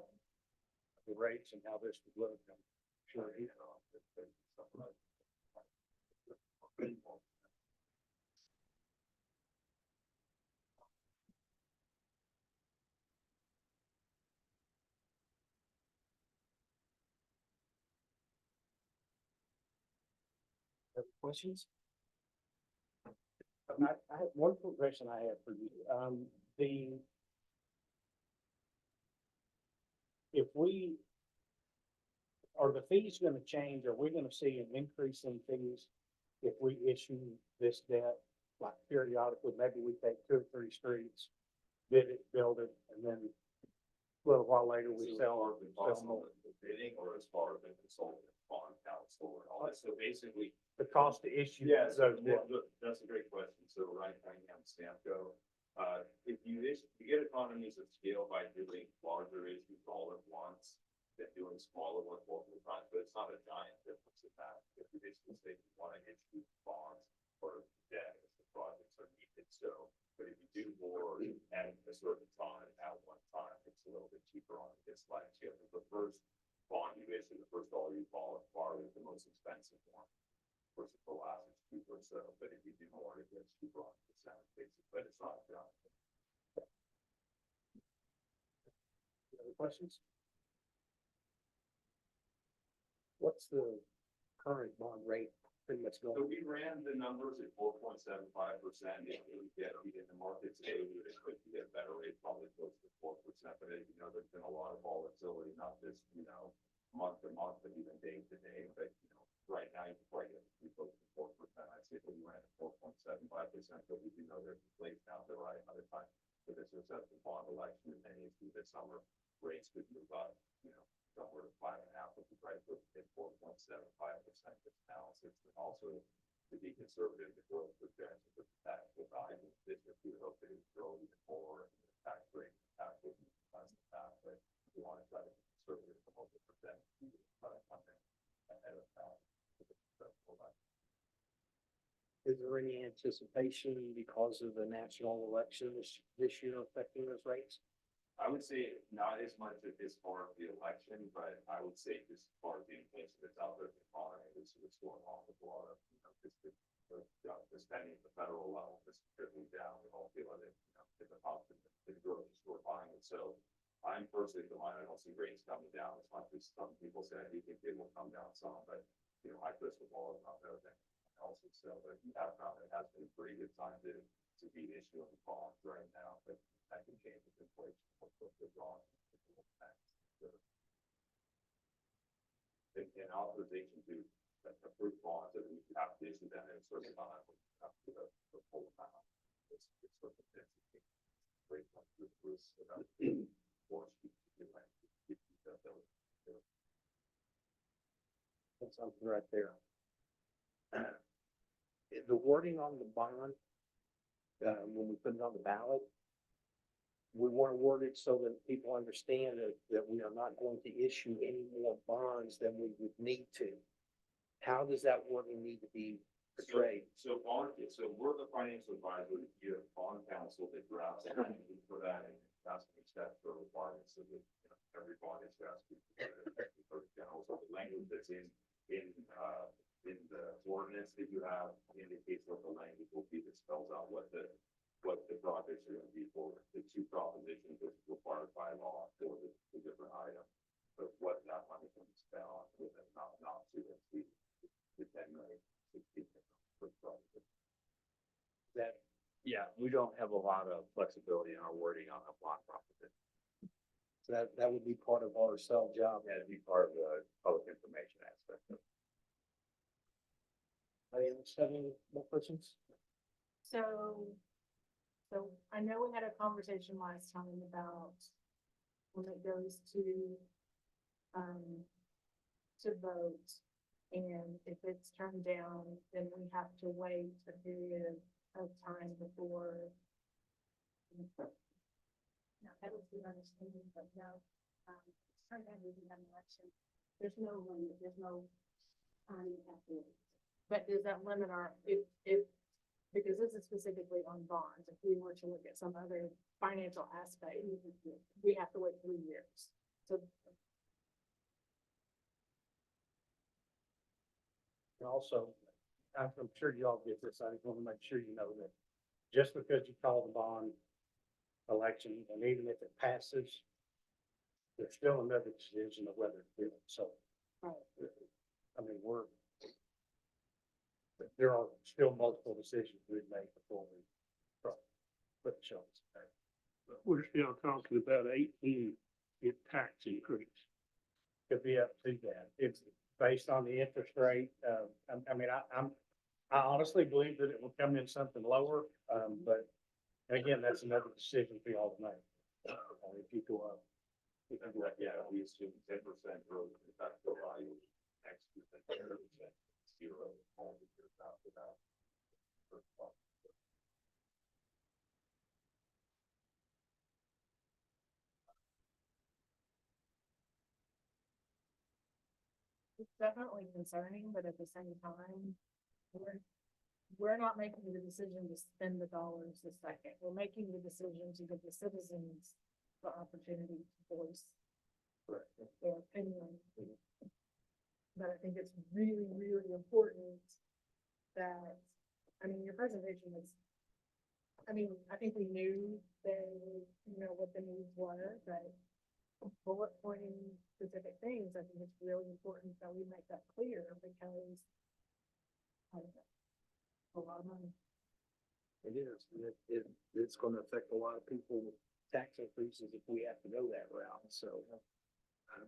rates and how this would look, I'm sure he's on. Have questions? I have one quick question I have for you. If we, are the fees gonna change? Are we gonna see an increase in fees if we issue this debt? Like periodically, maybe we take 2 or 3 streets, bid it, build it, and then a little while later we sell more. The bidding or as far as the consultant, bond counsel and all that. So basically, The cost to issue. yeah, so those debt. look, that's a great question. So right now, Stamco, if you get economies of scale by doing larger issues all at once, than doing smaller ones multiple times, but it's not a giant difference in that. If you basically say you want to issue bonds or debt, if the projects are needed, so, but if you do more at a certain time, at one time, it's a little bit cheaper on this line. So the first bond you issue, the first dollar you borrow is the most expensive one. Versus the last is cheaper, so, but if you do more, it gets cheaper on the percent basis, but it's not a giant. Other questions? What's the current bond rate pretty much So going? we ran the numbers at 4.75%. If we get in the market today, we would expect to get a better rate, probably close to 4%. But as you know, there's been a lot of volatility, not just, month to month, but even day to day. But, right now, you can probably get close to 4%. I'd say we ran at 4.75%, but we do know there's inflation out there, right? Other time, so this was at the bond election, and then this summer, rates could move up, somewhere to 5.5%, but the price was at 4.75% just now. So it's also to be conservative, the growth projections of the taxable value of this year, we hope it is grow even more, and the tax rate, less than that, but we want to try to be conservative to hold the percent. Try to come in ahead of that. Is there any anticipation because of the national election this year affecting those rates? I would say not as much as far as the election, but I would say just as far as the inflation that's out there, the economy, what's going on with a lot of, just the spending at the federal level, just dripping down, we all feel it, in the pump, the grocery store buying it. So I'm personally the one, I don't see rates coming down as much as some people say. I do think they will come down some, but, my crystal ball is not better than else. So, but you have found it has been a pretty good time to be issuing bonds right now, but that can change with inflation. And authorization to approve bonds that we have to issue that in a certain time, up to the full amount. It's sort of great one to Bruce about force. That's something right there. The wording on the bond, when we put it on the ballot, we want to word it so that people understand that we are not going to issue any more bonds than we would need to. How does that wording need to be portrayed? So we're the financial advisor, you have bond counsel that drafts everything for that, and that's the statutory requirements of the, every bond is asked to general. So the language that's in the ordinance that you have indicates what the language will be that spells out what the projects are going to be for the 2 propositions that's required by law for the different items. But what that money can be spent on with it, not to exceed the 10 million, 16 per project. Yeah, we don't have a lot of flexibility in our wording on a block proposition. So that would be part of our sell job. That'd be part of the public information aspect of it. Anyone have any more questions? So I know we had a conversation last time about when it goes to vote, and if it's turned down, then we have to wait a period of time before. No, that was the understanding, but no, turned out we have an election. There's no limit, there's no time after. But does that limit our, if, because this is specifically on bonds, if we were to look at some other financial aspect, we have to wait 3 years. So And also, I'm sure you all get this, I just want to make sure you know that just because you call the bond election, and even if it passes, there's still another decision of whether to do it. So, Right. I mean, there are still multiple decisions we make before we put the shovels in there. We're still talking about 18 in tax increase. Could be up to that. It's based on the interest rate. I mean, I honestly believe that it will come in something lower, but again, that's another decision for y'all to make. If you go up. Yeah, we assume 10% growth in taxable value, next percent, 10%, zero, all the years after that. It's definitely concerning, but at the same time, we're not making the decision to spend the dollars the second. We're making the decision to give the citizens the opportunity to voice their opinion. But I think it's really, really important that, I mean, your presentation was, I mean, I think we knew they, what the needs were, but bullet pointing specific things, I think it's really important that we make that clear because I don't know, a lot of money. It is, it's gonna affect a lot of people with tax increases if we have to go that route, so.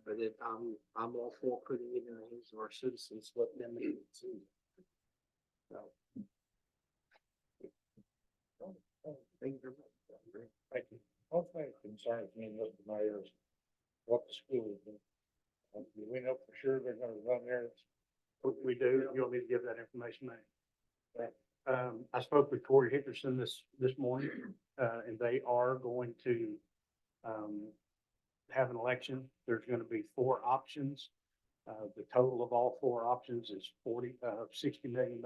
But I'm all for putting it in the hands of our citizens, let them make it too. So. Thank you very much. Thank you. One thing that concerns me, Mr. Mayor, is what the school is doing. Do we know for sure they're gonna run there? We do. You'll need to give that information out. I spoke with Corey Hickerson this morning, and they are going to, have an election. There's gonna be 4 options. The total of all 4 options is $60 million.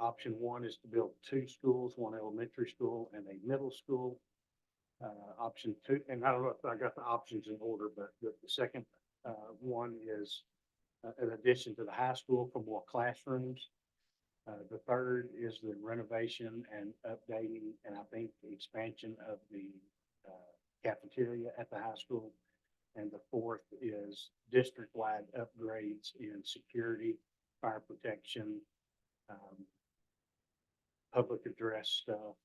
Option 1 is to build 2 schools, 1 elementary school and a middle school. Option 2, and I don't know if I got the options in order, but the second one is in addition to the high school for more classrooms. The third is the renovation and updating, and I think the expansion of the cafeteria at the high school. And the fourth is district-wide upgrades in security, fire protection, public address stuff,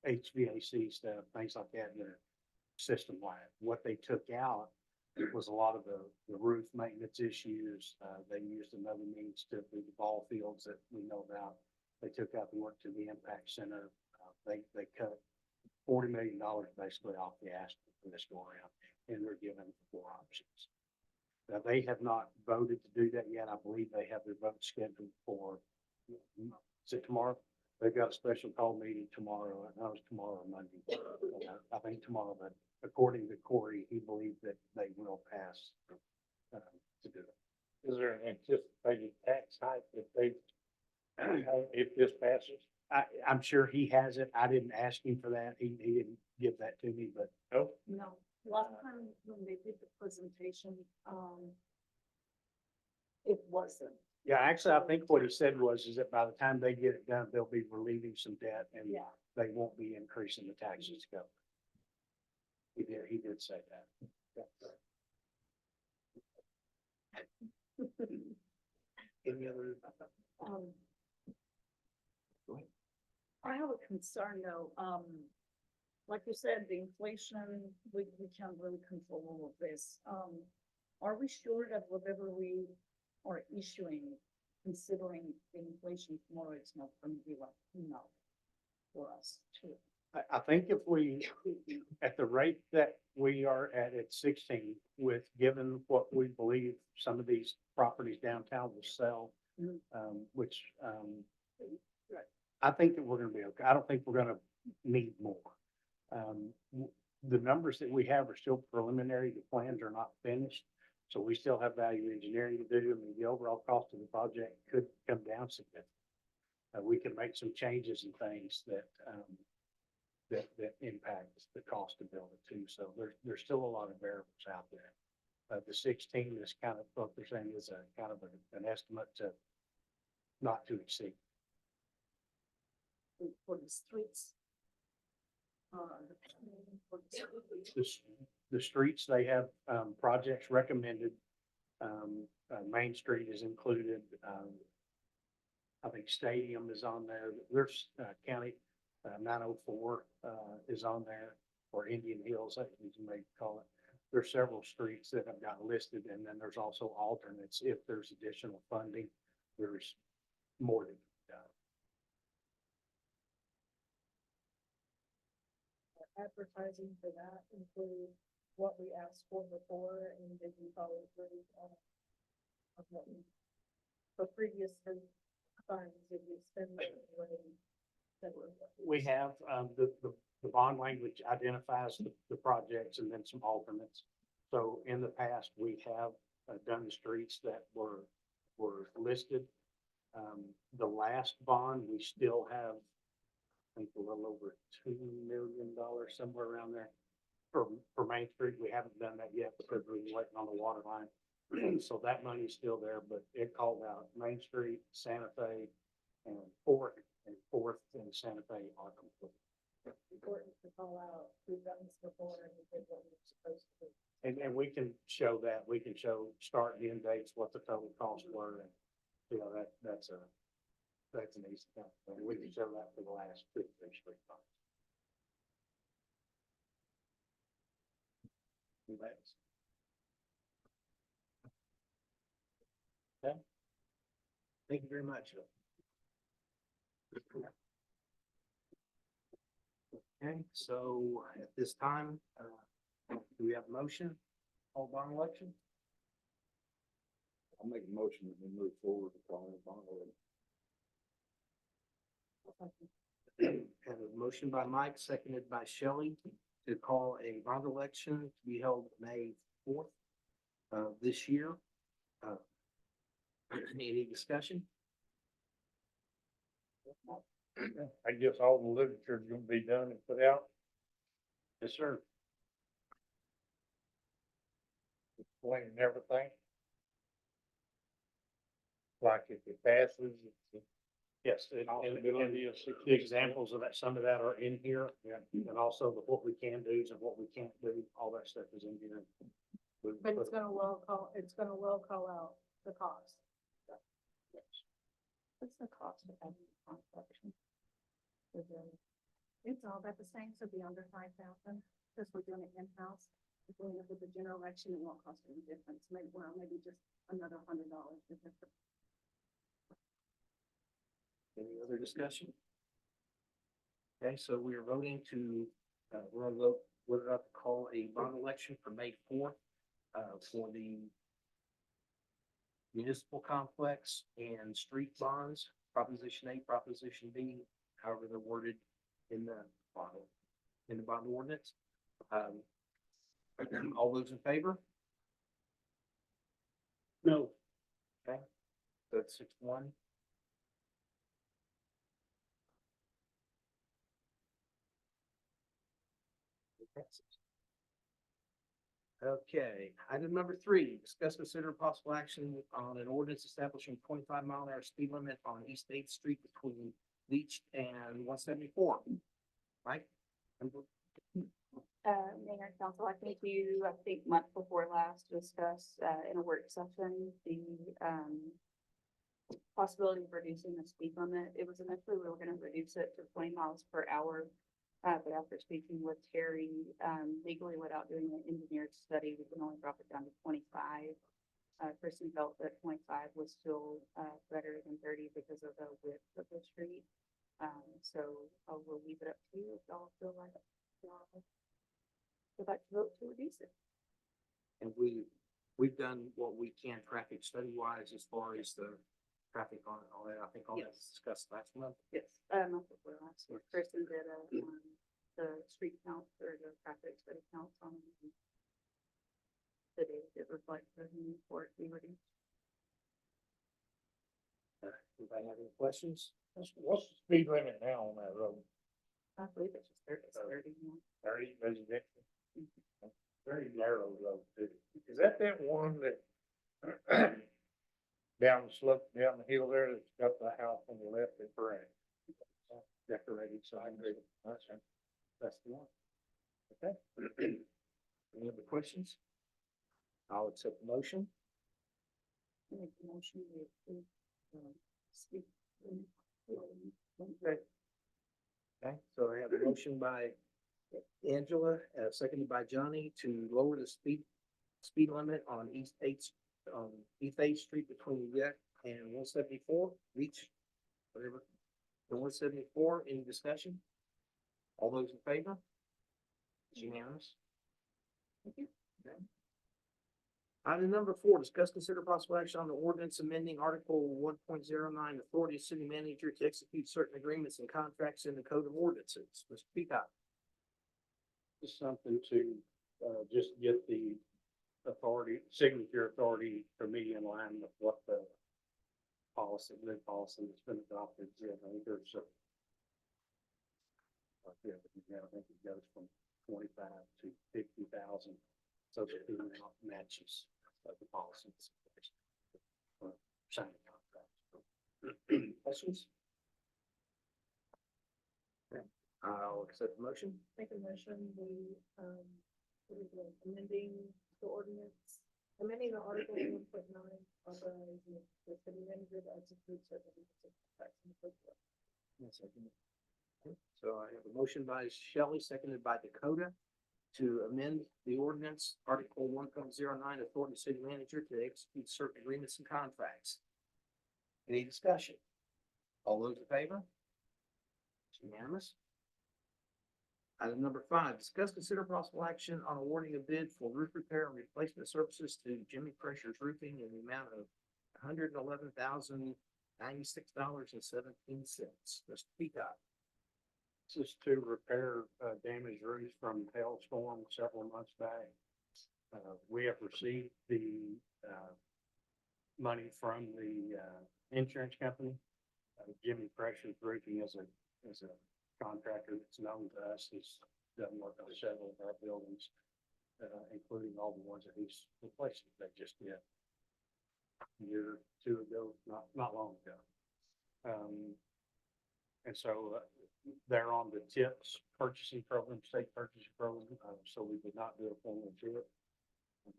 HVAC stuff, things like that, that are system-wide. What they took out was a lot of the roof maintenance issues. They used another means to do the ball fields that we know about. They took out the work to the impact center. They cut $40 million basically off the asphalt for this go around, and they're given 4 options. Now, they have not voted to do that yet. I believe they have their vote scheduled for, is it tomorrow? They've got a special call meeting tomorrow, and that was tomorrow or Monday. I think tomorrow, but according to Corey, he believed that they will pass to do it. Is there an anticipated tax hike if this passes? I'm sure he has it. I didn't ask him for that. He didn't give that to me, but No, last time when they did the presentation, it wasn't. yeah, actually, I think what he said is that by the time they get it done, they'll be relieving some debt and Yeah. they won't be increasing the taxes to go. He did say that. Any other? Go ahead. I have a concern though, like you said, the inflation, we can't really control all of this. Are we sure that whatever we are issuing, considering the inflation tomorrow, it's not going to be like, for us too? I think if we, at the rate that we are at 16, with given what we believe some of these properties downtown will sell, which, I think that we're gonna be okay. I don't think we're gonna need more. The numbers that we have are still preliminary. The plans are not finished. So we still have value engineering to do. I mean, the overall cost of the project could come down significantly. We can make some changes and things that impact the cost to build it too. So there's still a lot of variables out there. The 16 is kind of what they're saying is a kind of an estimate to not to exceed. For the streets? The streets, they have projects recommended. Main Street is included. I think Stadium is on there. There's, county, 904, is on there, or Indian Hills, I think you may call it. There's several streets that have got listed, and then there's also alternates. If there's additional funding, there's more to be done. Advertising for that include what we asked for before, and did you follow through on what we, for previous funds, did we spend them the way that were? We have, the bond language identifies the projects and then some alternates. So in the past, we have done the streets that were listed. The last bond, we still have, I think, a little over $2 million, somewhere around there. For Main Street, we haven't done that yet because we're waiting on the water line. So that money's still there, but it called out Main Street, Santa Fe, and Fourth and Santa Fe are complete. Important to call out, we've done this before, and we did what we were supposed to do. And we can show that, we can show start and end dates, what the total costs were, and, you know, that's an easy thing. And we can show that for the last 2 or 3 street funds. Thanks. Okay. Thank you very much. Okay, so at this time, do we have a motion on bond election? I'll make a motion that we move forward with calling a bond election. Have a motion by Mike, seconded by Shelley, to call a bond election to be held May 4th of this year. Any discussion? I guess all the literature is gonna be done and put out. Yes, sir. Explaining everything. Like if it passes, it's. Yes, and the examples of that, some of that are in here, and also what we can do and what we can't do, all that stuff is in here. But it's gonna well call out the cost. What's the cost of having a construction? It's all about the same, so be under 5,000, because we're doing it in-house. If we end up with a general election, it won't cost any difference, maybe just another $100 difference. Any other discussion? Okay, so we are voting to, we're gonna vote whether or not to call a bond election for May 4th, for the municipal complex and street bonds, Proposition A, Proposition B, however they're worded in the bond ordinance. All those in favor? No. Okay, that's 6-1. Okay, item number 3, discuss, consider possible action on an ordinance establishing 25-mile-an-hour speed limit on East 8th Street between Leach and 174. Mike? Mayor and Council, I think you, month before last, discussed, in a work session, the, possibility of reducing the speed limit. It was initially, we were gonna reduce it to 20 miles per hour. But after speaking with Terry, legally without doing an engineered study, we can only drop it down to 25. Kristen felt that 25 was still, better than 30 because of the width of the street. So I will leave it up to you if y'all feel like y'all would like to vote to reduce it. And we've done what we can traffic study wise as far as the traffic on all that. I think all that's discussed last month. Yes, not before last year. Kristen did the street count or the traffic study counts on the date that reflects the need for it to be reduced. Anybody have any questions? What's the speed limit now on that road? I believe it's just 30, it's 30 now. 30 residential? Very narrow road too. Is that one that down the slope, down the hill there, that's got the house on the left and right? Decorated, so I agree. That's the one. Okay. Any other questions? I'll accept the motion. Make the motion to approve, speed Okay. Okay, so I have a motion by Angela, seconded by Johnny to lower the speed limit on East Eighth Street between Yet and 174, reach, whatever. The 174, any discussion? All those in favor? It's unanimous. Thank you. Okay. Item number 4, discuss consider possible action on the ordinance amending Article 1.09, authority of city manager to execute certain agreements and contracts in the code of ordinances. Mr. Peacock. Just something to, just get the signature authority to me in line with what the new policy that's been adopted. Yeah, I think there's a. Yeah, I think it goes from 25 to 50,000. So that the amount matches the policies. Signing contracts. Questions? Okay, I'll accept the motion. Make a motion, what is it, amending the ordinance, amending the article 1.9, authorizing the city manager to execute certain contracts in the code of ordinance. Okay, so I have a motion by Shelley, seconded by Dakota, to amend the ordinance, Article 1.09, authority of city manager to execute certain agreements and contracts. Any discussion? All those in favor? It's unanimous. Item number 5, discuss consider possible action on awarding a bid for roof repair and replacement services to Jimmy Pressure's Roofing in the amount of $111,096.17. Mr. Peacock. This is to repair damaged roofs from hailstorm several months back. We have received the money from the insurance company. Jimmy Pressure's Roofing is a contractor that's known to us. He's done work on several of our buildings, including all the ones that he's replacing. They just did a year or two ago, not long ago. And so they're on the TIPS purchasing program, state purchasing program. So we did not do a formal bid. And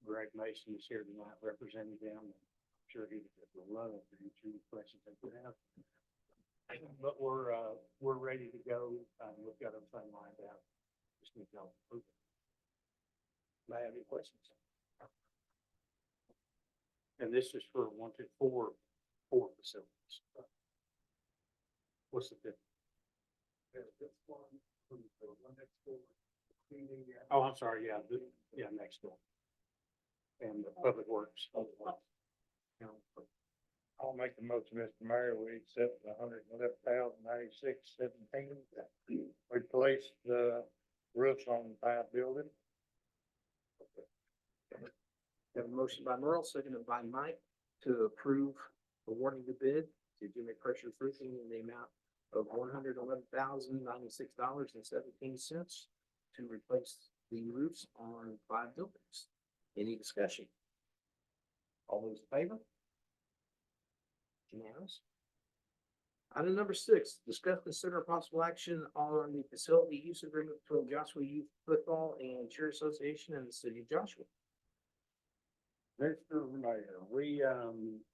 Greg Mason is here tonight representing them. I'm sure he will love to answer any questions that you have. But we're ready to go. We've got everything lined out. Just need to approve it. Do I have any questions? And this is for 1 to 4 facilities. What's the difference? Oh, I'm sorry. Yeah, next door. And the Public Works. I'll make the motion, Mr. Mayor, we accept $111,096.17. Replace the roofs on 5 buildings. Have a motion by Merle, seconded by Mike, to approve awarding the bid to Jimmy Pressure's Roofing in the amount of $111,096.17 to replace the roofs on 5 buildings. Any discussion? All those in favor? Unanimous. Item number 6, discuss, consider possible action on the facility use agreement between Joshua Youth Football and Cheer Association and the city of Joshua. Mr. Mayor, we,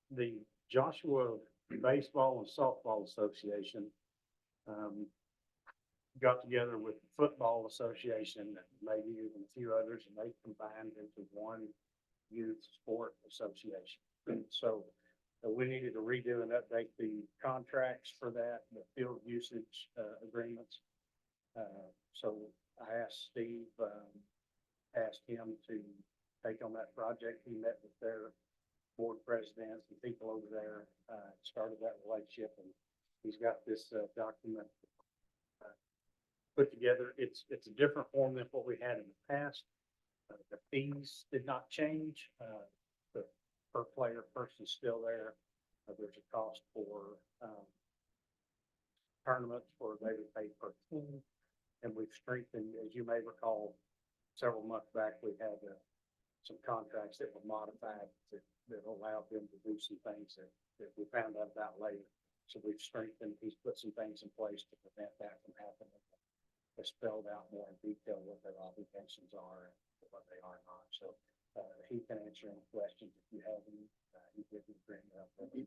the Joshua Baseball and Softball Association, got together with the Football Association and maybe even a few others, and they combined into one youth sport association. So we needed to redo and update the contracts for that, the field usage agreements. So I asked Steve, asked him to take on that project. He met with their board presidents and people over there, started that relationship, and he's got this document put together. It's a different form than what we had in the past. The fees did not change. The per player person is still there. There's a cost for tournaments where they would pay per team. And we've strengthened, as you may recall, several months back, we had some contracts that were modified that allowed them to do some things that we found out about later. So we've strengthened, he's put some things in place to prevent that from happening. They spelled out more in detail what their obligations are and what they are not. So he can answer any questions if you have any. He didn't bring it up, but it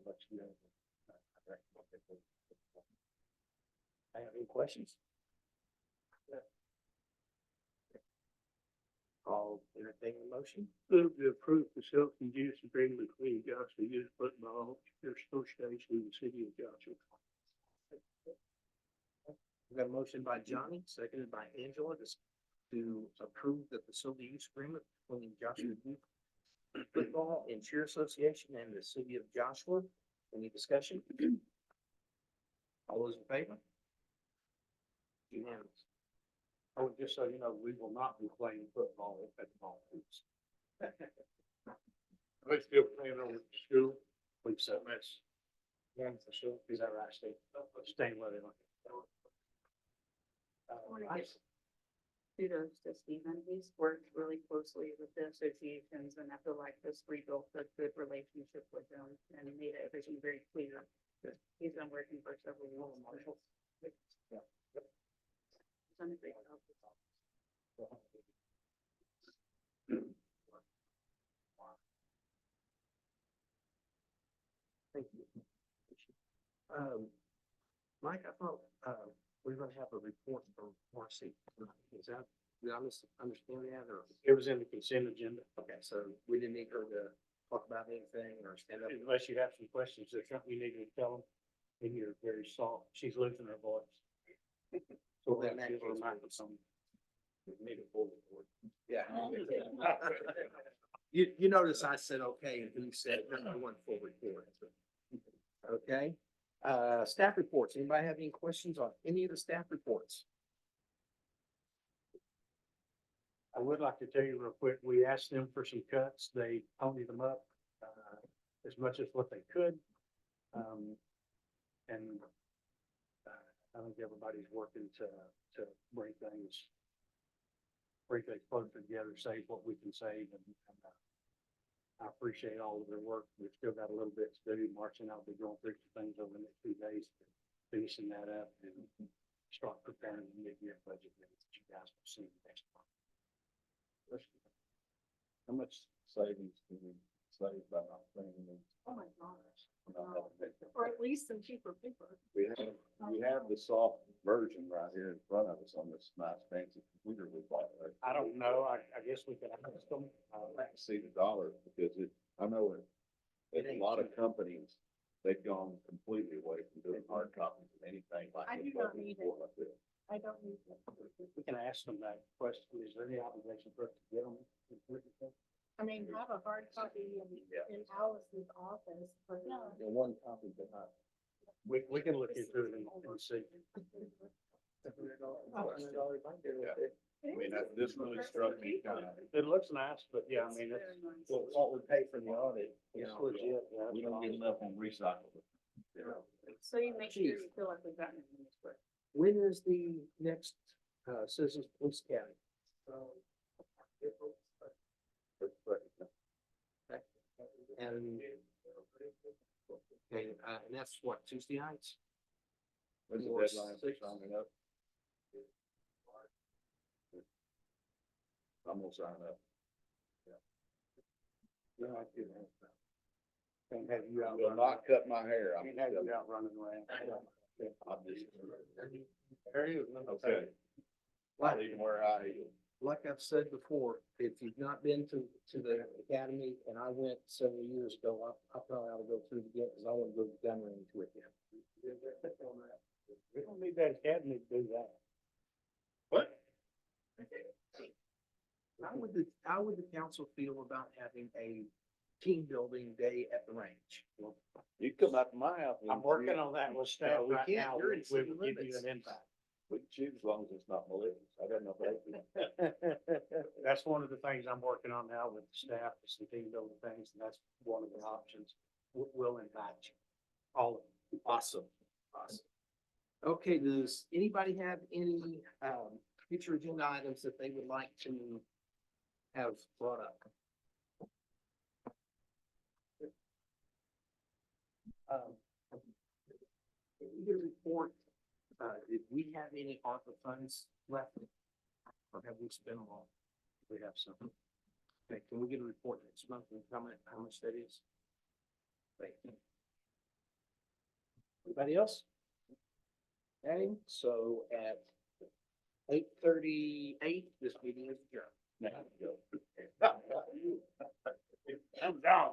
lets you know I have any questions? I'll entertain the motion. Move to approve facility use agreement between Joshua Youth Football Association and the city of Joshua. We've got a motion by Johnny, seconded by Angela to approve the facility use agreement between Joshua Youth Football and Cheer Association and the city of Joshua. Any discussion? All those in favor? Unanimous. Oh, just so you know, we will not be playing football at the ball fields. Are they still playing over at school? Believe so. Yeah, for sure. Is that right, Steve? Staying where they are. Kudos to Stephen. He's worked really closely with the associations and I feel like this rebuilt a good relationship with them and made everything very clear. He's been working for several years. He's done a great job. Thank you. Mike, I thought, we were gonna have a report from Marcy. Is that, did I misunderstand that or? It was in the consent agenda. Okay, so we didn't need her to talk about anything or stand up? Unless you have some questions, there's something you need to tell them. And you're very soft. She's losing her voice. So Then that that gives her a goes- microphone. Need a full report. Yeah. You notice I said, okay, and he said, no, I want full report. Okay, staff reports. Anybody have any questions on any of the staff reports? I would like to tell you real quick, we asked them for some cuts. They ponied them up, as much as what they could. And I think everybody's working to bring things closer together, save what we can save, and I appreciate all of their work. We've still got a little bit to do. March and I'll be going through some things over the next 2 days, finishing that up and start preparing the mid-year budget that you guys will see next month. How much savings can we save by not paying them? Oh my gosh. Or at least some cheaper paper. We have the soft version right here in front of us on this nice fancy computer we bought. Right? I don't know. I guess we could ask them. I'd like to see the dollars because I know it, a lot of companies, they've gone completely away from doing hard copies of anything like. I this. do not need it. Like this. I don't need that. We can ask them that question. Is there any obligation for us to get them? I mean, have a hard copy in Alice's office, but no. The one copy, but not. We can look into it and see. I mean, this really struck me kind of, It looks nice, but yeah, I mean, it's, What we pay for the audit, you it's know. legit. yeah. we don't get enough on recyclable. So you make sure you feel like we've gotten it in this work. When is the next, Citizens Police Academy? And, okay, and that's what, Tuesday nights? When's the Or deadline for six? signing up? I'm gonna sign up. Yeah, I do that. Can't have you I out will running. not cut my hair. I'm Can't have you out running around. I'm just. Okay. I'll even wear high heels. Like I've said before, if you've not been to the academy, and I went several years ago, I probably ought to go through it again, because I want to go to the gun range with you. We don't need that academy to do that. What? How would the council feel about having a team building day at the range? You come up to my house. I'm working on that with staff No, we right can't. now. You're in We city will give you limits. an invite. We can choose as long as it's not malicious. I got no baby. That's one of the things I'm working on now with the staff, is some team building things, and that's one of the options. We'll invite you, all of you. Awesome. Awesome. Okay, does anybody have any, future agenda items that they would like to have brought up? We get a report, did we have any ARPA funds left? Or have we spent them all? We have some. Okay, can we get a report next month and comment how much that is? Thank you. Anybody else? Okay, so at 8:38, this meeting is adjourned. I'm down.